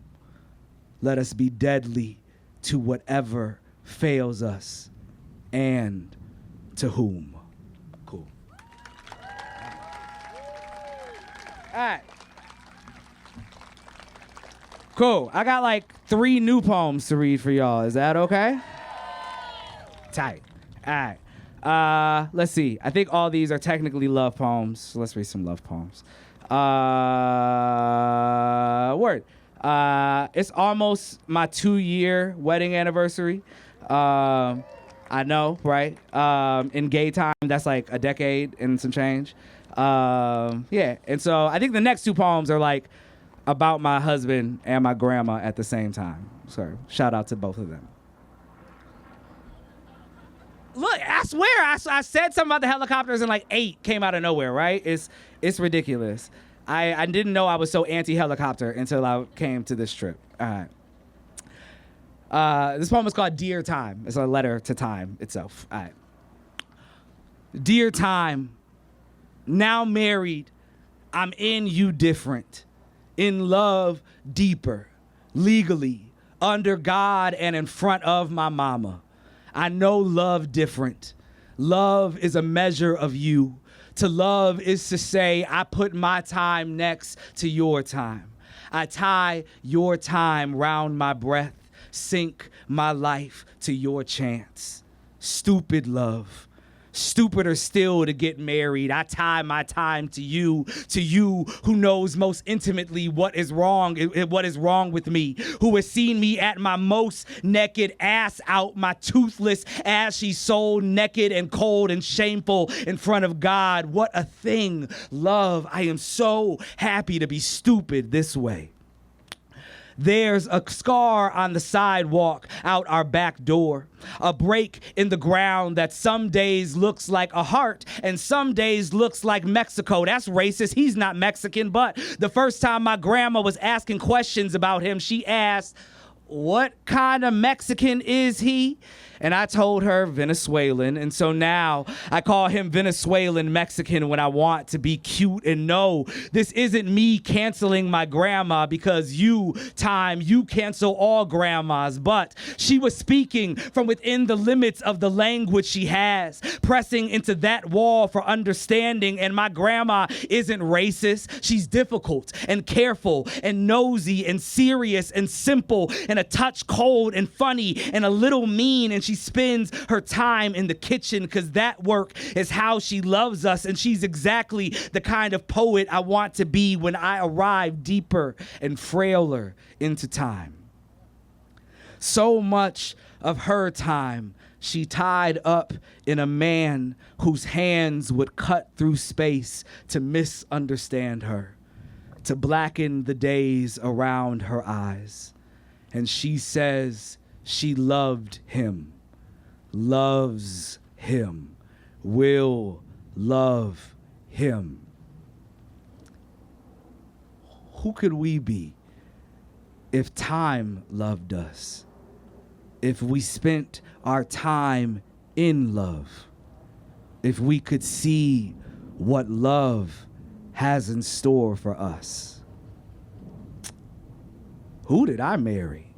Let us be deadly to whatever fails us and to whom. Cool. All right. Cool. I got like 3 new poems to read for y'all. Is that okay? Tight. All right. Let's see. I think all these are technically love poems. So let's read some love poems. Word. It's almost my 2-year wedding anniversary. I know, right? In gay time, that's like a decade and some change. Yeah. And so I think the next 2 poems are like about my husband and my grandma at the same time. So shout out to both of them. Look, I swear, I said something about the helicopters and like 8 came out of nowhere, right? It's ridiculous. I didn't know I was so anti-helicopter until I came to this trip. All right. This poem is called Dear Time. It's a letter to time itself. All right. Dear Time, now married, I'm in you different. In love, deeper, legally, under God and in front of my mama. I know love different. Love is a measure of you. To love is to say, I put my time next to your time. I tie your time round my breath, sink my life to your chance. Stupid love. Stupider still to get married. I tie my time to you who knows most intimately what is wrong with me, who has seen me at my most naked, ass out, my toothless ashy soul, naked and cold and shameful in front of God. What a thing, love. I am so happy to be stupid this way. There's a scar on the sidewalk out our back door, a break in the ground that some days looks like a heart and some days looks like Mexico. That's racist. He's not Mexican, but the first time my grandma was asking questions about him, she asked, what kind of Mexican is he? And I told her Venezuelan, and so now I call him Venezuelan Mexican when I want to be cute. And no, this isn't me canceling my grandma because you cancel all grandmas, but she was speaking from within the limits of the language she has, pressing into that wall for understanding. And my grandma isn't racist. She's difficult and careful and nosy and serious and simple and a touch cold and funny and a little mean, and she spends her time in the kitchen because that work is how she loves us, and she's exactly the kind of poet I want to be when I arrive deeper and frailer into time. So much of her time she tied up in a man whose hands would cut through space to misunderstand her, to blacken the days around her eyes. And she says she loved him, loves him, will love him. Who could we be if time loved us? If we spent our time in love? If we could see what love has in store for us? Who did I marry?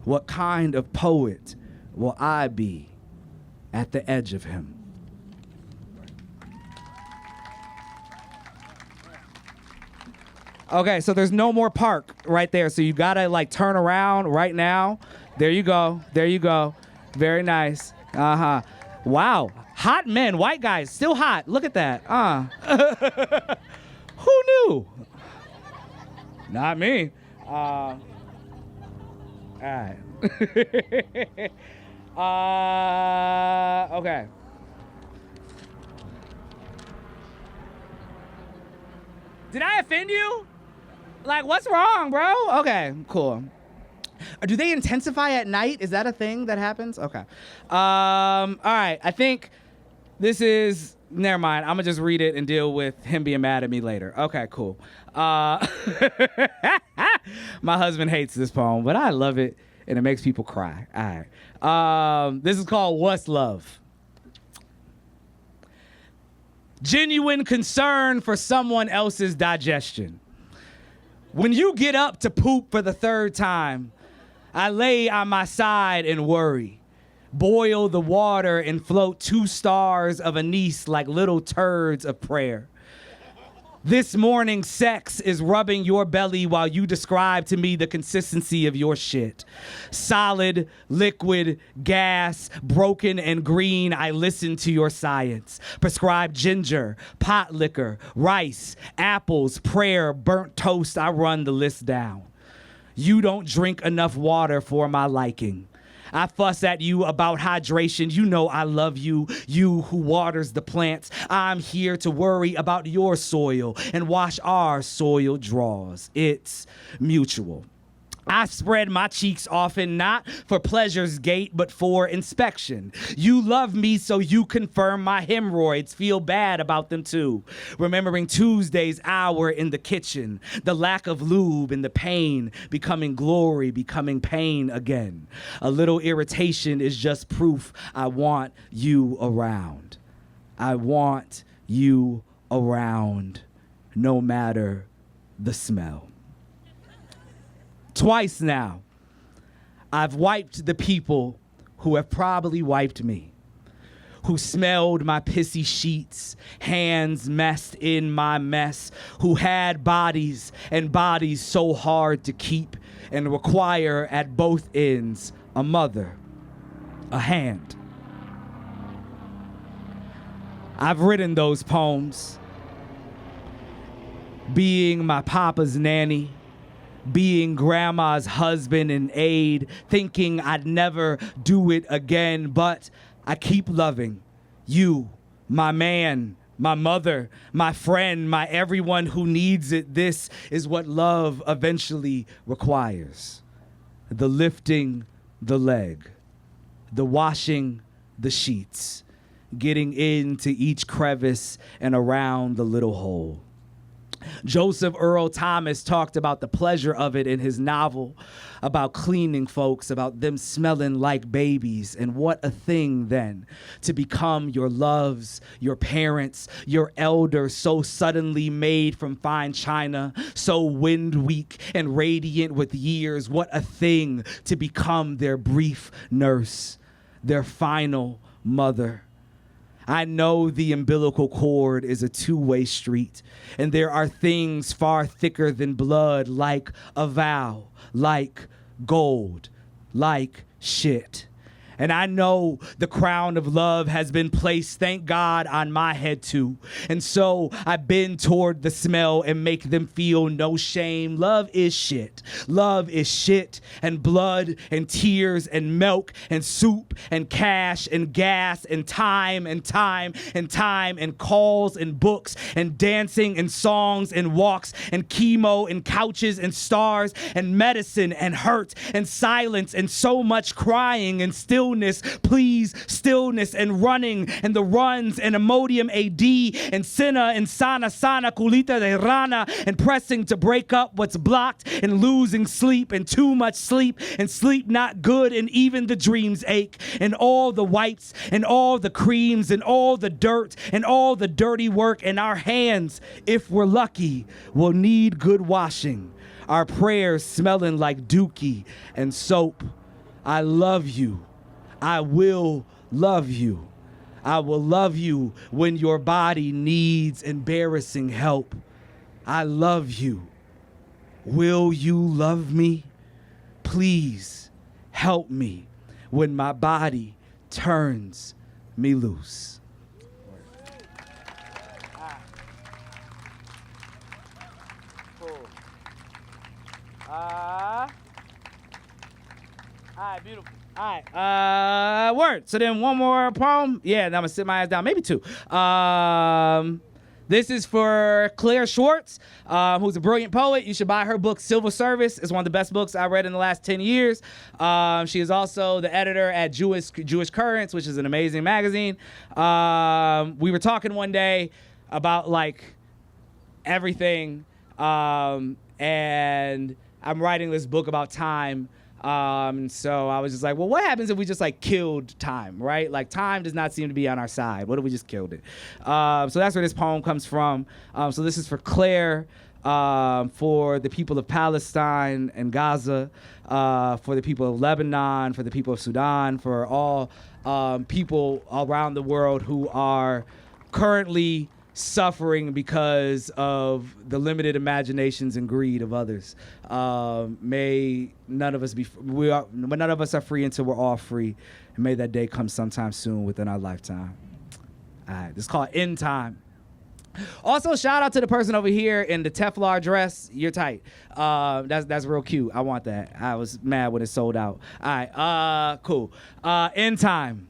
What kind of poet will I be at the edge of him? Okay, so there's no more park right there, so you gotta like turn around right now. There you go, there you go. Very nice. Uh-huh. Wow, hot men, white guys, still hot. Look at that. Who knew? Not me. All right. Okay. Did I offend you? Like, what's wrong, bro? Okay, cool. Do they intensify at night? Is that a thing that happens? Okay. All right. I think This is, never mind. I'm going to just read it and deal with him being mad at me later. Okay, cool. My husband hates this poem, but I love it, and it makes people cry. All right. This is called What's Love? Genuine concern for someone else's digestion. When you get up to poop for the third time, I lay on my side and worry. Boil the water and float 2 stars of anise like little turds of prayer. This morning, sex is rubbing your belly while you describe to me the consistency of your shit. Solid, liquid, gas, broken and green, I listen to your science. Prescribe ginger, pot liquor, rice, apples, prayer, burnt toast, I run the list down. You don't drink enough water for my liking. I fuss at you about hydration. You know I love you, you who waters the plants. I'm here to worry about your soil and wash our soil draws. It's mutual. I spread my cheeks often, not for pleasure's gate, but for inspection. You love me, so you confirm my hemorrhoids. Feel bad about them too. Remembering Tuesday's hour in the kitchen, the lack of lube and the pain, becoming glory, becoming pain again. A little irritation is just proof I want you around. I want you around, no matter the smell. Twice now, I've wiped the people who have probably wiped me, who smelled my pissy sheets, hands messed in my mess, who had bodies and bodies so hard to keep and require at both ends a mother, a hand. I've written those poems, being my papa's nanny, being grandma's husband and aide, thinking I'd never do it again, but I keep loving you, my man, my mother, my friend, my everyone who needs it. This is what love eventually requires. The lifting the leg, the washing the sheets, getting into each crevice and around the little hole. Joseph Earl Thomas talked about the pleasure of it in his novel, about cleaning folks, about them smelling like babies. And what a thing then to become your loves, your parents, your elders, so suddenly made from fine china, so wind weak and radiant with years. What a thing to become their brief nurse, their final mother. I know the umbilical cord is a two-way street, and there are things far thicker than blood, like a vow, like gold, like shit. And I know the crown of love has been placed, thank God, on my head too. And so I bend toward the smell and make them feel no shame. Love is shit. Love is shit and blood and tears and milk and soup and cash and gas and time and time and time and calls and books and dancing and songs and walks and chemo and couches and stars and medicine and hurt and silence and so much crying and stillness, please, stillness and running and the runs and Imodium AD and Senna and Sana Culita de Rana and pressing to break up what's blocked and losing sleep and too much sleep and sleep not good and even the dreams ache and all the wipes and all the creams and all the dirt and all the dirty work and our hands, if we're lucky, will need good washing. Our prayers smelling like dookie and soap. I love you. I will love you. I will love you when your body needs embarrassing help. I love you. Will you love me? Please help me when my body turns me loose. All right, beautiful. All right, word. So then one more poem. Yeah, then I'm gonna sit my ass down. Maybe two. This is for Claire Schwartz, who's a brilliant poet. You should buy her book, Civil Service. It's one of the best books I read in the last 10 years. She is also the editor at Jewish Currents, which is an amazing magazine. We were talking one day about like everything, and I'm writing this book about time. So I was just like, well, what happens if we just like killed time, right? Like time does not seem to be on our side. What if we just killed it? So that's where this poem comes from. So this is for Claire, for the people of Palestine and Gaza, for the people of Lebanon, for the people of Sudan, for all people around the world who are currently suffering because of the limited imaginations and greed of others. May none of us none of us are free until we're all free, and may that day come sometime soon within our lifetime. All right, this is called End Time. Also, shout out to the person over here in the Teflon dress. You're tight. That's real cute. I want that. I was mad when it sold out. All right, cool. End Time.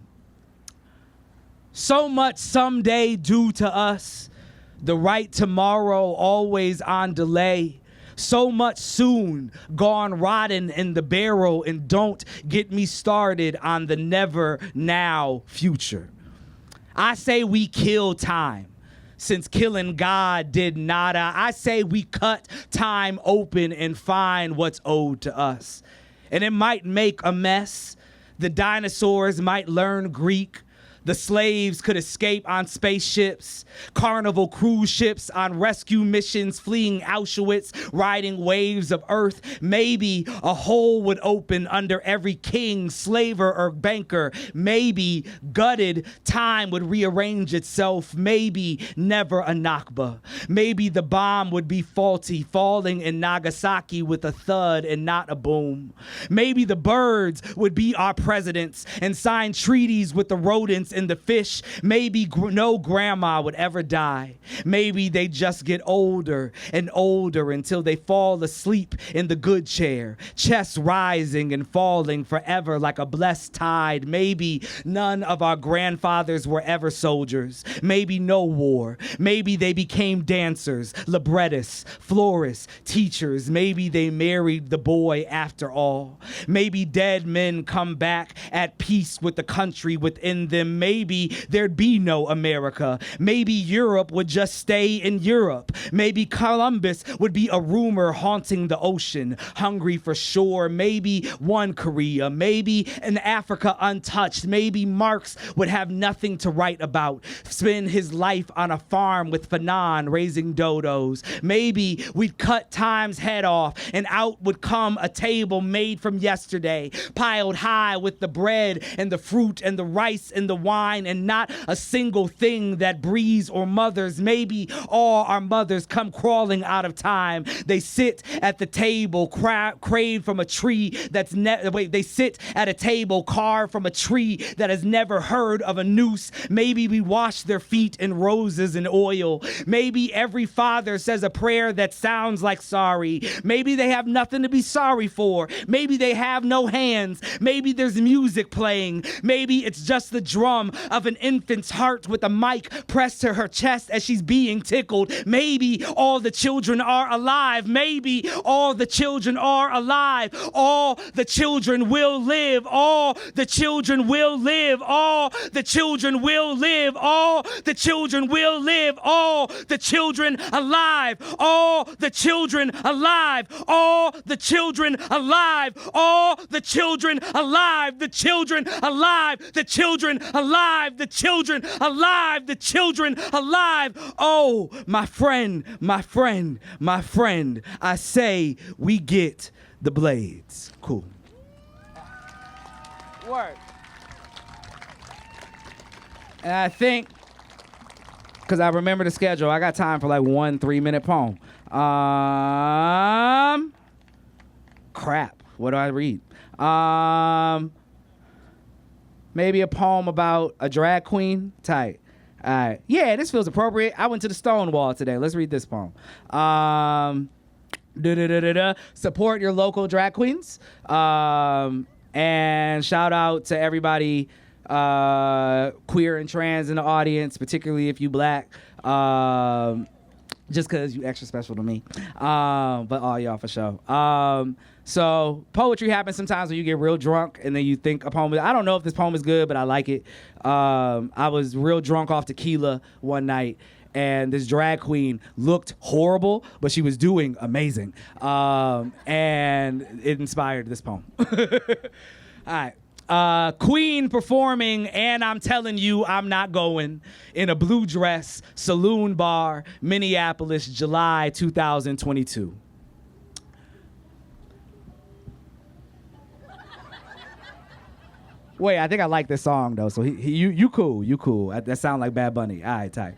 So much someday due to us, the right tomorrow always on delay. So much soon gone rotten in the barrel, and don't get me started on the never now future. I say we kill time, since killing God did nada. I say we cut time open and find what's owed to us. And it might make a mess. The dinosaurs might learn Greek. The slaves could escape on spaceships, Carnival cruise ships on rescue missions, fleeing Auschwitz, riding waves of earth. Maybe a hole would open under every king, slaver, or banker. Maybe gutted time would rearrange itself. Maybe never a Nakba. Maybe the bomb would be faulty, falling in Nagasaki with a thud and not a boom. Maybe the birds would be our presidents and sign treaties with the rodents and the fish. Maybe no grandma would ever die. Maybe they just get older and older until they fall asleep in the good chair, chest rising and falling forever like a blessed tide. Maybe none of our grandfathers were ever soldiers. Maybe no war. Maybe they became dancers, librettists, florists, teachers. Maybe they married the boy after all. Maybe dead men come back at peace with the country within them. Maybe there'd be no America. Maybe Europe would just stay in Europe. Maybe Columbus would be a rumor haunting the ocean, hungry for shore. Maybe one Korea. Maybe an Africa untouched. Maybe Marx would have nothing to write about, spend his life on a farm with Fanon raising dodos. Maybe we'd cut time's head off and out would come a table made from yesterday, piled high with the bread and the fruit and the rice and the wine, and not a single thing that breathes or mothers. Maybe all our mothers come crawling out of time. They sit at the table, crave from a tree that's they sit at a table carved from a tree that has never heard of a noose. Maybe we wash their feet in roses and oil. Maybe every father says a prayer that sounds like sorry. Maybe they have nothing to be sorry for. Maybe they have no hands. Maybe there's music playing. Maybe it's just the drum of an infant's heart with a mic pressed to her chest as she's being tickled. Maybe all the children are alive. Maybe all the children are alive. All the children will live. All the children will live. All the children will live. All the children will live. All the children alive. All the children alive. All the children alive. All the children alive. The children alive. The children alive. The children alive. The children alive. Oh, my friend, my friend, my friend, I say we get the blades. Cool. Word. And I think, because I remember the schedule, I got time for like 1 3-minute poem. Crap. What do I read? Maybe a poem about a drag queen? Tight. All right. Yeah, this feels appropriate. I went to the Stonewall today. Let's read this poem. Support your local drag queens. And shout out to everybody queer and trans in the audience, particularly if you black. Just because you extra special to me. But all y'all for sure. So poetry happens sometimes when you get real drunk and then you think a poem. I don't know if this poem is good, but I like it. I was real drunk off tequila one night, and this drag queen looked horrible, but she was doing amazing. And it inspired this poem. All right. Queen performing, and I'm telling you I'm not going, in a blue dress, saloon bar, Minneapolis, July 2022. Wait, I think I like this song though. So you cool. That sound like Bad Bunny. All right, tight.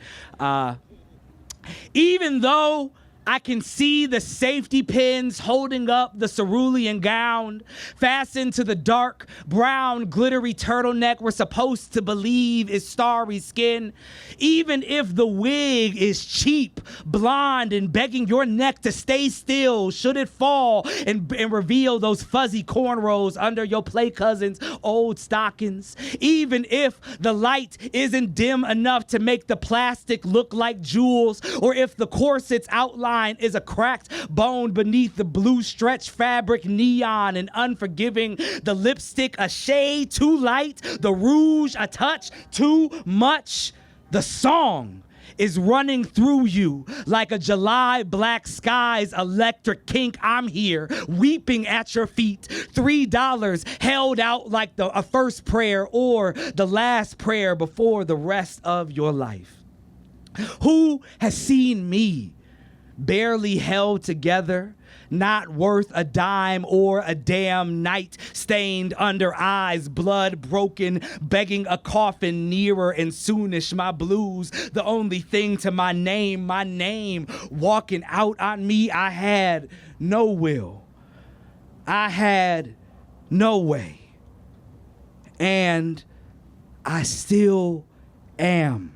Even though I can see the safety pins holding up the cerulean gown fastened to the dark brown glittery turtleneck we're supposed to believe is starry skin. Even if the wig is cheap, blonde, and begging your neck to stay still should it fall and reveal those fuzzy cornrows under your play cousin's old stockings. Even if the light isn't dim enough to make the plastic look like jewels, or if the corset's outline is a cracked bone beneath the blue stretch fabric, neon and unforgiving, the lipstick a shade too light, the rouge a touch too much. The song is running through you like a July black skies electric kink. I'm here weeping at your feet, $3 held out like a first prayer or the last prayer before the rest of your life. Who has seen me barely held together, not worth a dime or a damn night, stained under eyes, blood broken, begging a coffin nearer, and soonish my blues, the only thing to my name, walking out on me. I had no will, I had no way, and I still am.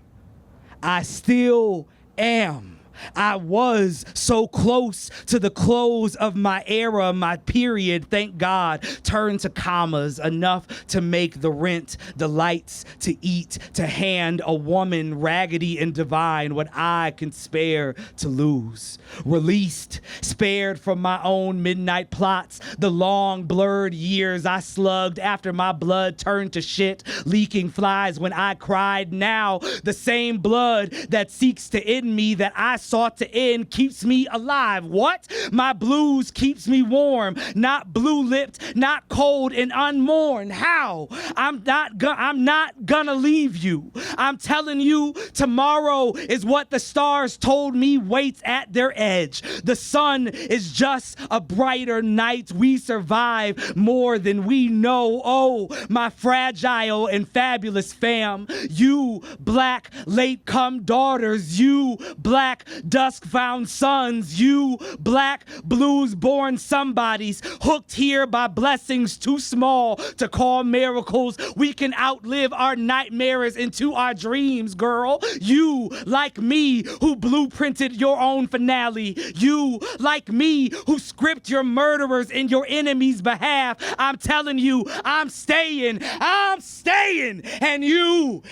I was so close to the close of my era, my period, thank God, turned to commas, enough to make the rent, the lights, to eat, to hand a woman raggedy and divine what I can spare to lose. Released, spared from my own midnight plots, the long blurred years I slugged after my blood turned to shit, leaking flies when I cried. Now the same blood that seeks to end me, that I sought to end, keeps me alive. What? My blues keeps me warm, not blue-lipped, not cold and unmourned. How? I'm not gonna leave you. I'm telling you, tomorrow is what the stars told me waits at their edge. The sun is just a brighter night. We survive more than we know. Oh, my fragile and fabulous fam. You black late come daughters. You black dusk found sons. You black blues born somebodies, hooked here by blessings too small to call miracles. We can outlive our nightmares into our dreams, girl. You like me who blueprinted your own finale. You like me who script your murderers in your enemy's behalf. I'm telling you, I'm staying, and you.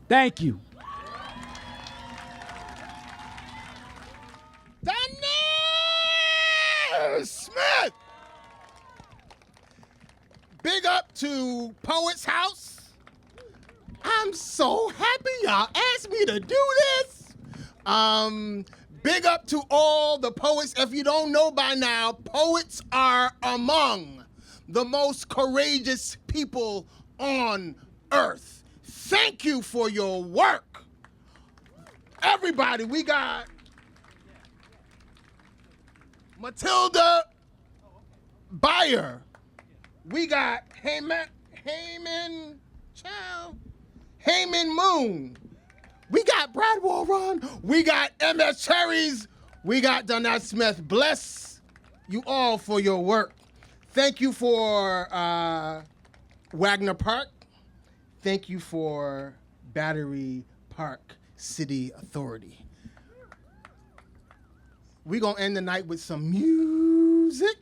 Thank you. Danez Smith! Big up to Poet's House. I'm so happy y'all asked me to do this. Big up to all the poets. If you don't know by now, poets are among the most courageous people on earth. Thank you for your work. Everybody, we got Matilda Bayer. We got Heyman Moon. We got Brad Walrond. We got RedCherries. We got Danez Smith. Bless you all for your work. Thank you for Wagner Park. Thank you for Battery Park City Authority. We're going to end the night with some music.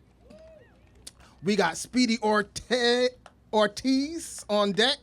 We got Speedy Ortiz. Ortiz on deck.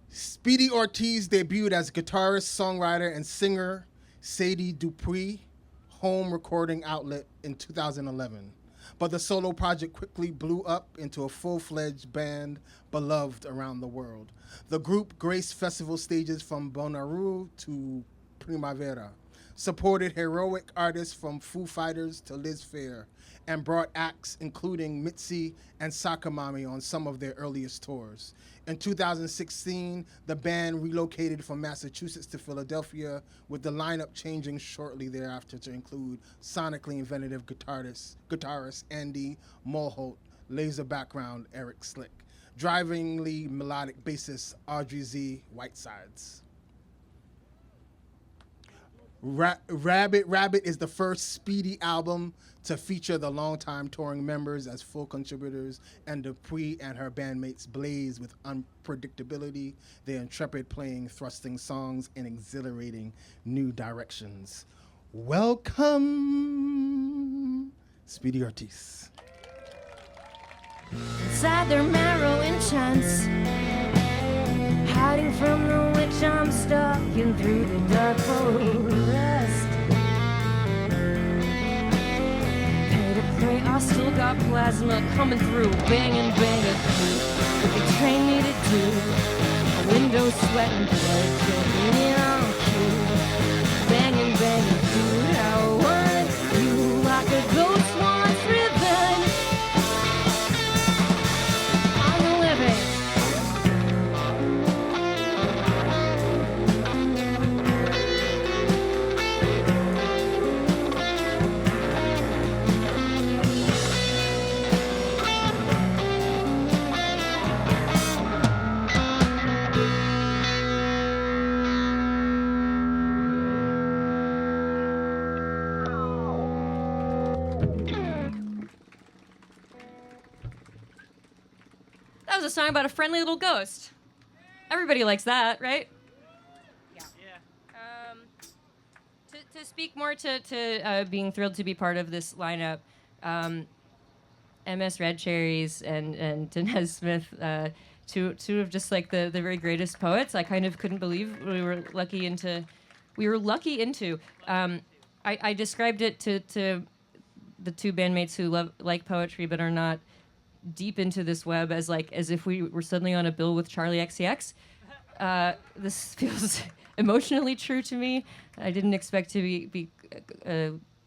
Speedy Ortiz debuted as guitarist, songwriter, and singer Sadie Dupree home recording outlet in 2011. But the solo project quickly blew up into a full-fledged band beloved around the world. The group graced festival stages from Bonnaroo to Primavera, supported heroic artists from Foo Fighters to Liz Phair, and brought acts including Mitzi and Sakamami on some of their earliest tours. In 2016, the band relocated from Massachusetts to Philadelphia, with the lineup changing shortly thereafter to include sonically inventive guitarist Andy Mulholt, laser background Eric Slick, drivingly melodic bassist Audrey Z. Whitesides. Rabbit is the first Speedy album to feature the longtime touring members as full contributors, and Dupree and her bandmates blaze with unpredictability, their intrepid playing thrusting songs in exhilarating new directions. Welcome, Speedy Ortiz. Inside their marrow enchants, hiding from the witch I'm stalking through the dark forest. Pay to pray, I still got plasma coming through, banging through what they trained me to do. A window sweating blood, jumping in on cue, banging through. I want you like a ghost wants revenge on the living. That was a song about a friendly little ghost. Everybody likes that, right? Yeah. To speak more to being thrilled to be part of this lineup, MS RedCherries and Danez Smith, two of just like the very greatest poets. I kind of couldn't believe we were lucky into. I described it to the two bandmates who like poetry but are not deep into this web as if we were suddenly on a bill with Charlie XCX. This feels emotionally true to me. I didn't expect to be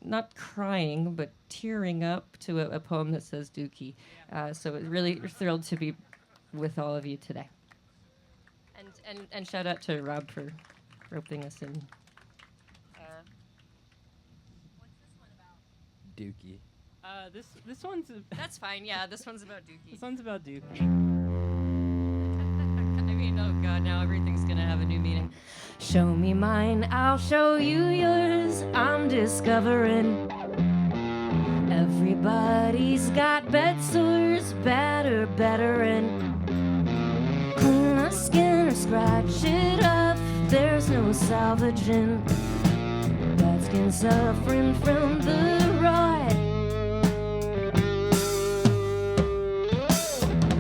not crying but tearing up to a poem that says Dookie. So really thrilled to be with all of you today. And shout out to Rob for roping us in. What's this one about? Dookie. This one's that's fine. Yeah, this one's about Dookie. This one's about Dookie. I mean, oh god, now everything's gonna have a new meaning. Show me mine, I'll show you yours. I'm discovering everybody's got bed sores, better, and clean my skin or scratch it up. There's no salvaging that skin suffering from the rot.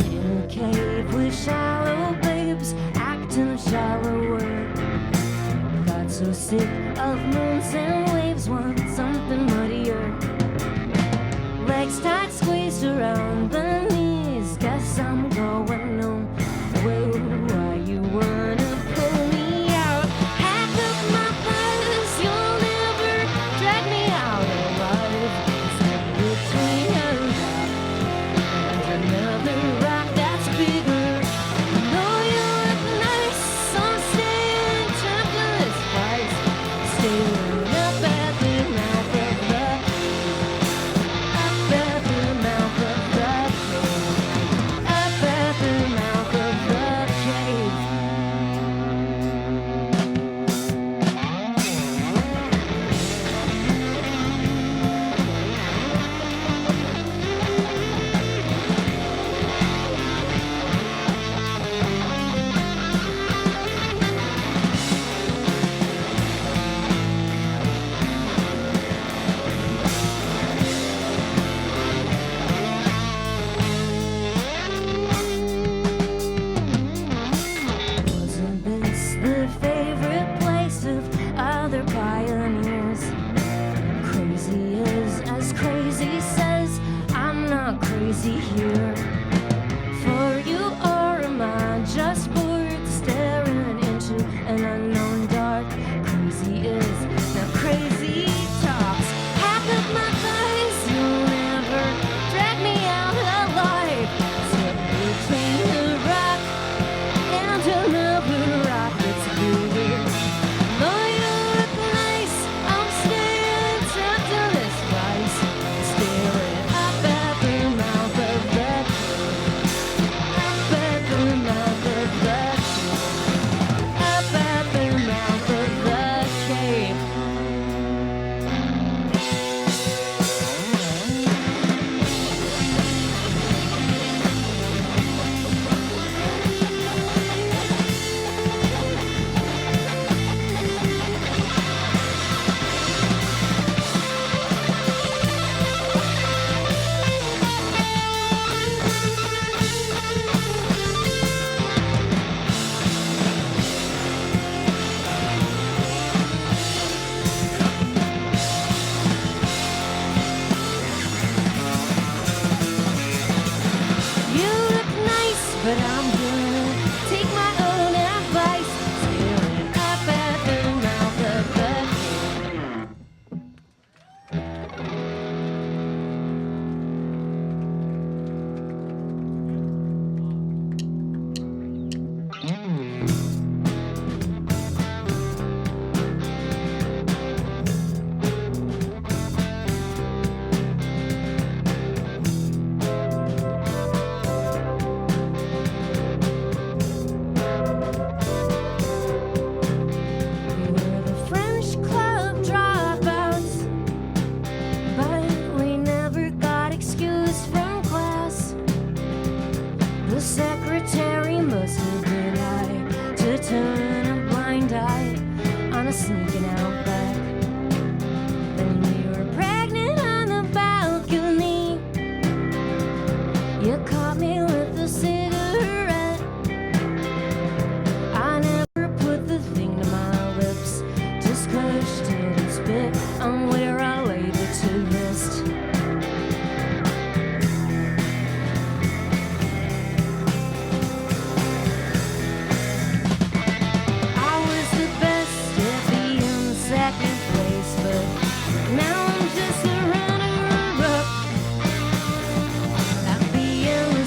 In a cave with shallow babes, acting shallower. Got so sick of moons and waves, want something muddier. Legs tight squeezed around the knees. Guess I'm going home. Well, why you wanna pull me out? Hack up my buzz, you'll never drag me out alive. Step between a rock and another rock that's bigger. Know you look nice, so stay in temperance price. Stay up crazy here. For you, or am I just bored staring into an unknown dark? Crazy is now crazy talks. Half of my thighs, you'll never drag me out alive. Step between the rock and another rock that's bigger. Though you look nice, I'm staying trapped in this vice, staring up at the mouth of the cave. Up at the mouth of the cave. Up at the mouth of the cave. You look nice, but I'm gonna take my own advice. Staring up at the mouth of the cave. We're the French club dropouts, but we never got excused from class. The secretary must have been high to turn a blind eye on a sneaking out back. Then we were pregnant on the balcony. You caught me with a cigarette. I never put the thing to my lips, just crushed till it spit on where I laid it to rest. I was the best at being second place, but now I'm just a runner-up at being the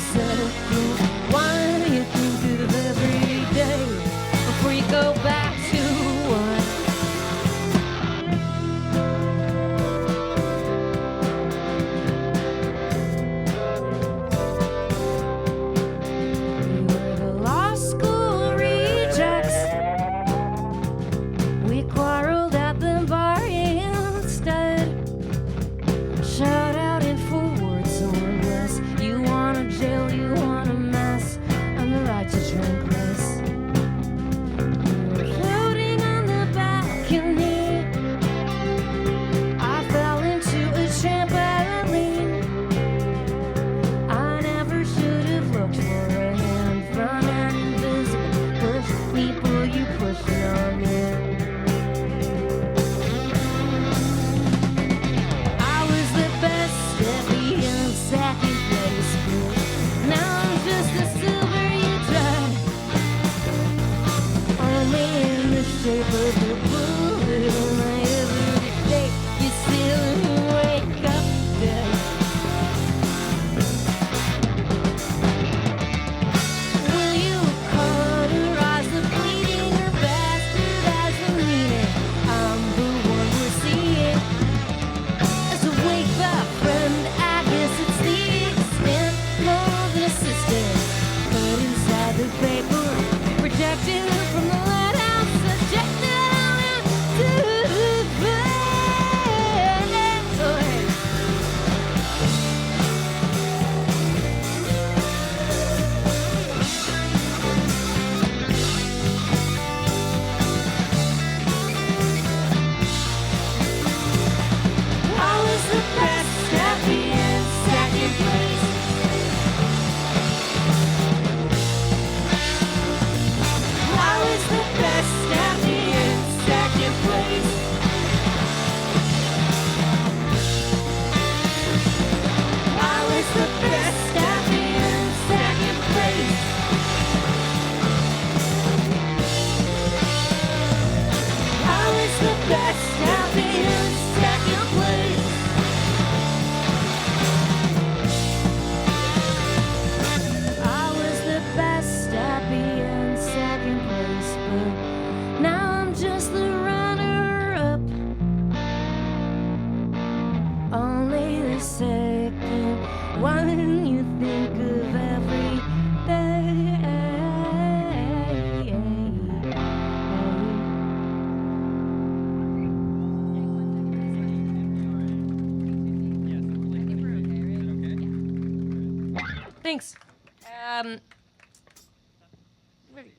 Thanks.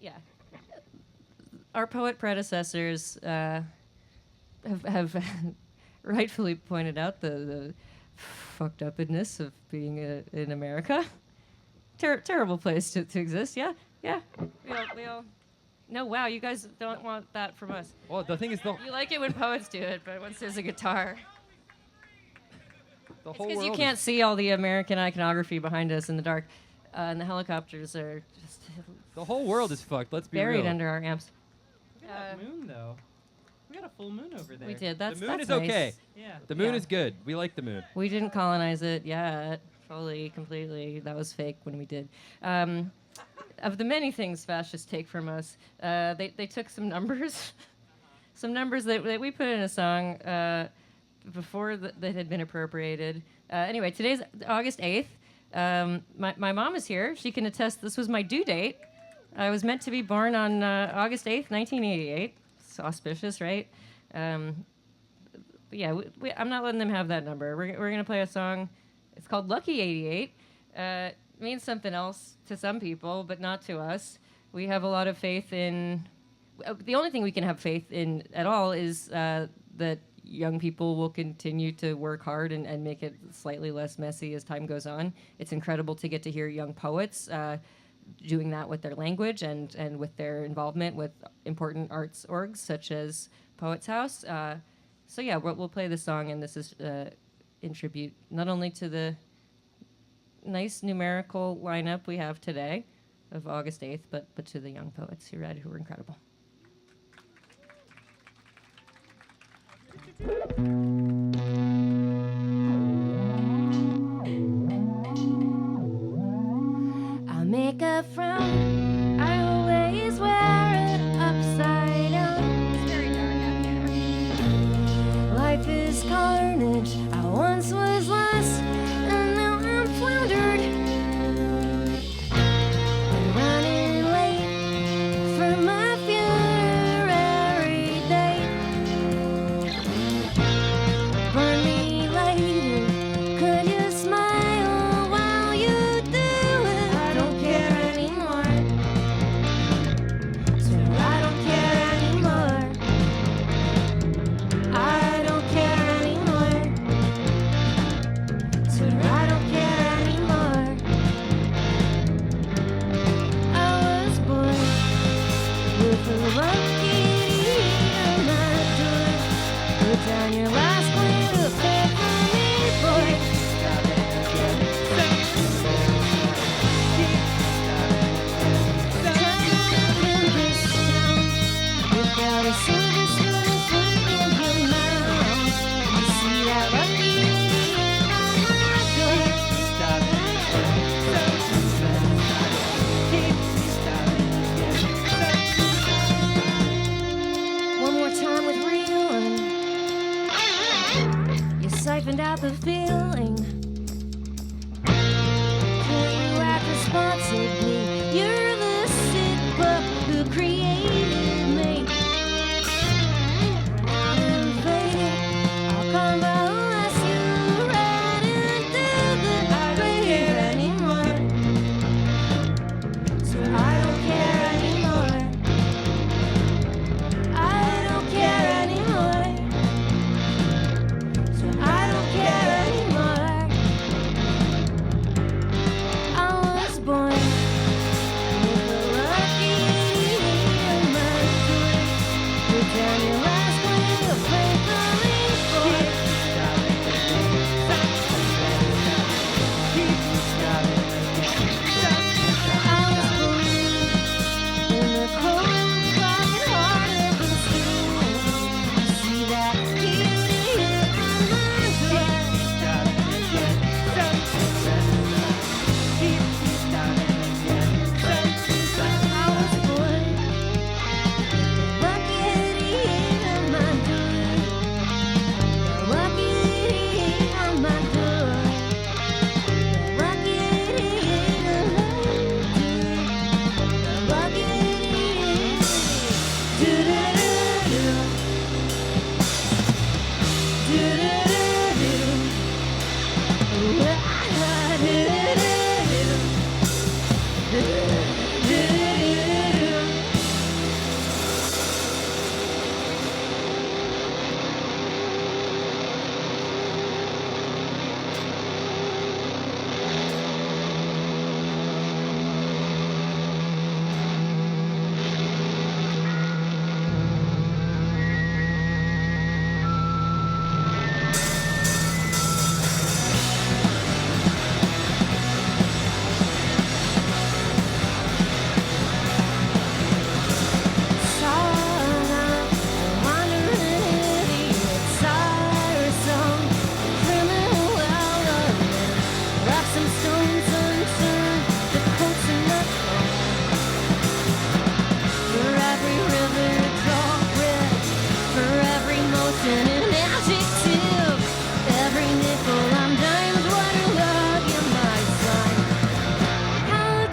Yeah. Our poet predecessors have rightfully pointed out the fucked upness of being in America. Terrible place to exist. Yeah. We all. No, wow, you guys don't want that from us. Well, the thing is, You like it when poets do it, but once there's a guitar. the It's whole because you world can't is, see all the American iconography behind us in the dark. And the helicopters are just the whole world is fucked. Let's be buried real. under our amps. Look at that moon, though. We got a full moon over there. We did. That's the moon that's is nice. okay. Yeah. The moon Yeah. is good. We like the moon. We didn't colonize it yet, fully, completely. That was fake when we did. Of the many things fascists take from us, they took some numbers, some numbers that we put in a song before that had been appropriated. Anyway, today's August 8th. My mom is here. She can attest this was my due date. I was meant to be born on August 8th, 1988. It's auspicious, right? But yeah, I'm not letting them have that number. We're going to play a song. It's called Lucky 88. It means something else to some people, but not to us. We have a lot of faith in... The only thing we can have faith in at all is that young people will continue to work hard and make it slightly less messy as time goes on. It's incredible to get to hear young poets doing that with their language and with their involvement with important arts orgs such as Poets House. So yeah, we'll play this song, and this is in tribute not only to the nice numerical lineup we have today of August 8th, but to the young poets who read, who were incredible. I make a frown, I always wear it upside down. It's very dark out here. Life is carnage, I once was lost, and now I'm floundered. I'm running late for my February date. Burn me late, could you smile while you do it? I don't care anymore.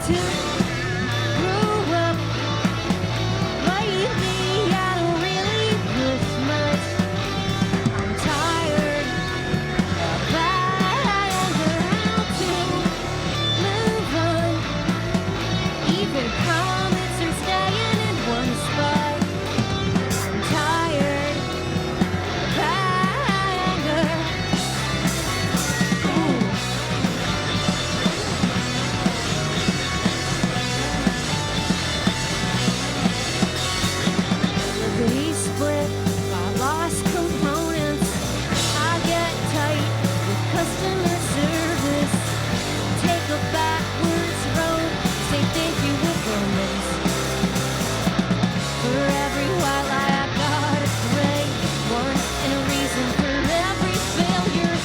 to grow up. Lately, I don't really push much. I'm tired of how to move on. Even comets are staying in one spot. I'm tired of anger. They split by lost components. I get tight with customer service. Take a backwards road. Say thank you with romance. For every white lie, I got a gray one and a reason for every failure.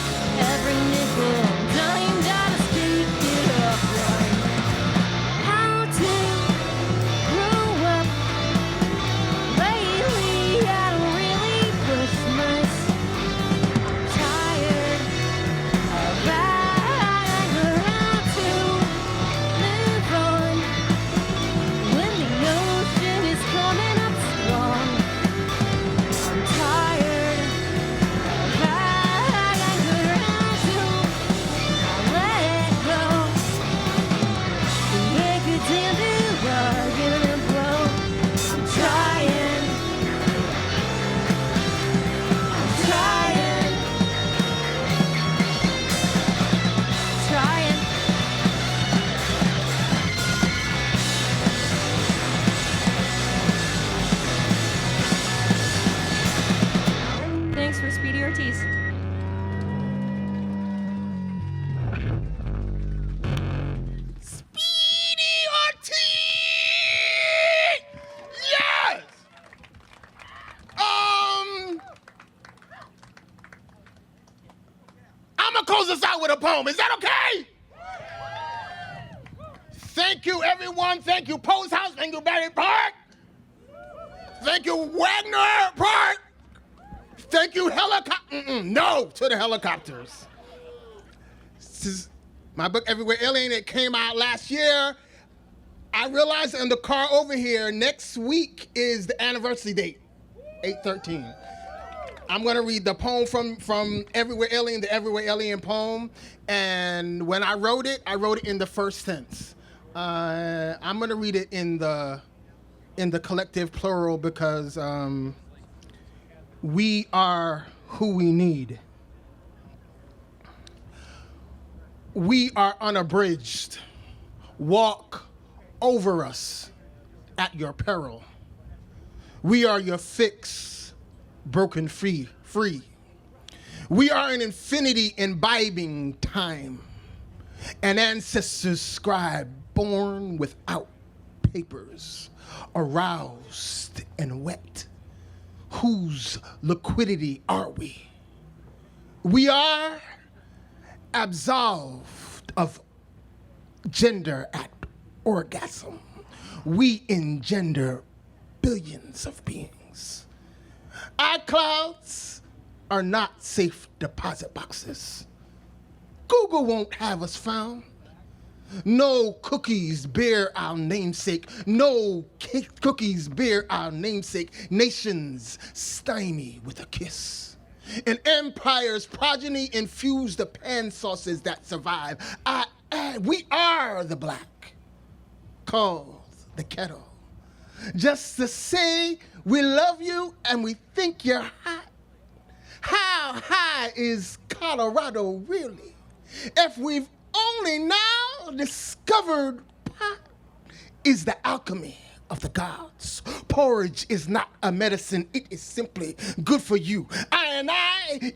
Every nickel and dime gotta stick it up right. How to grow up. Lately, I don't really push much. I'm tired of anger. How to move on when the ocean is coming up strong. I'm tired of anger. How to let it go. The anchor damn are gonna blow. I'm trying. I'm trying. Trying. Thanks for Speedy Ortiz. Speedy Ortiz! Yes! I'm gonna close this out with a poem. Is that okay? Thank you, everyone. Thank you, Post House. Thank you, Wagner Park. Thank you, Wagner Park. Thank you, no to the helicopters. This is my book, Everywhere Alien. It came out last year. I realized in the car over here, next week is the anniversary date, 8/13. I'm gonna read the poem from Everywhere Alien, the Everywhere Alien poem. And when I wrote it in the first tense. I'm gonna read it in the collective plural because we are who we need. We are unabridged. Walk over us at your peril. We are your fix, broken free. We are an infinity imbibing time, an ancestor's scribe born without papers, aroused and wet. Whose liquidity are we? We are absolved of gender at orgasm. We engender billions of beings. Our clouds are not safe deposit boxes. Google won't have us found. No cookies bear our namesake. No cookies bear our namesake. Nations stymie with a kiss. An empire's progeny infuse the pan sauces that survive. We are the black, called the kettle. Just to say we love you and we think you're hot. How high is Colorado really? If we've only now discovered pot is the alchemy of the gods. Porridge is not a medicine, it is simply good for you. I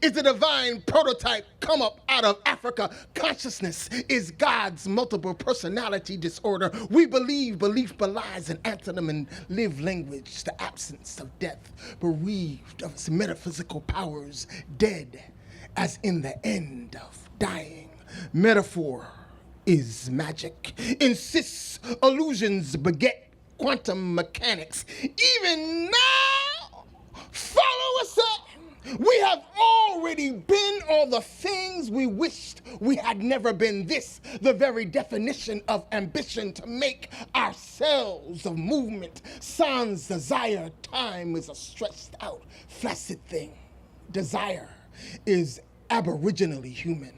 is the divine prototype come up out of Africa. Consciousness is God's multiple personality disorder. We believe belief belies an antonym and live language, the absence of death, bereaved of its metaphysical powers, dead as in the end of dying. Metaphor is magic. Insists illusions beget quantum mechanics. Even now, follow us up We have already been all the things we wished we had never been. This, the very definition of ambition, to make ourselves of movement. Sans desire, time is a stressed out, flaccid thing. Desire is aboriginally human.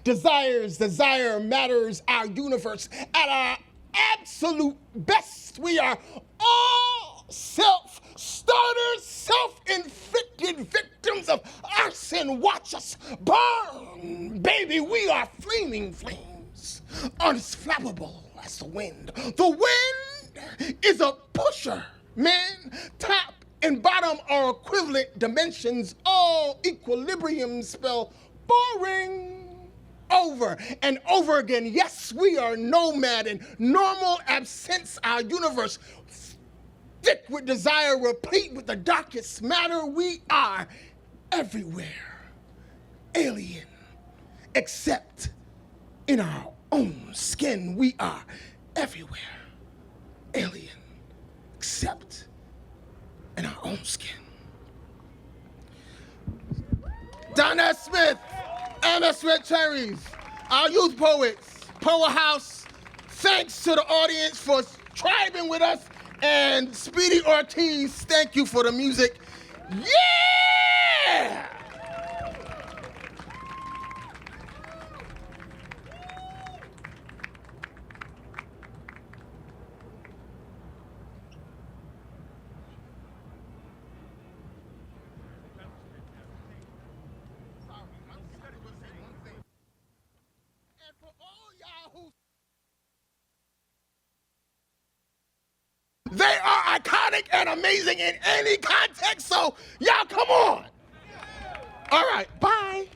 Desire matters our universe. At our absolute best, we are all self-starters, self-inflicted victims of arson. Watch us burn, baby. We are flaming flames, unflappable as the wind. The wind is a pusher, man. Top and bottom are equivalent dimensions. All equilibrium spell boring. Over and over again. Yes, we are nomad and normal absence our universe. Thick with desire, replete with the darkest matter. We are everywhere. Alien, except in our own skin. We are everywhere. Alien, except in our own skin. Danez Smith and us RedCherries, our youth poets, Powerhouse. Thanks to the audience for tribing with us. And Speedy Ortiz, thank you for the music. Yeah! They are iconic and amazing in any context, so y'all come on. All right, bye.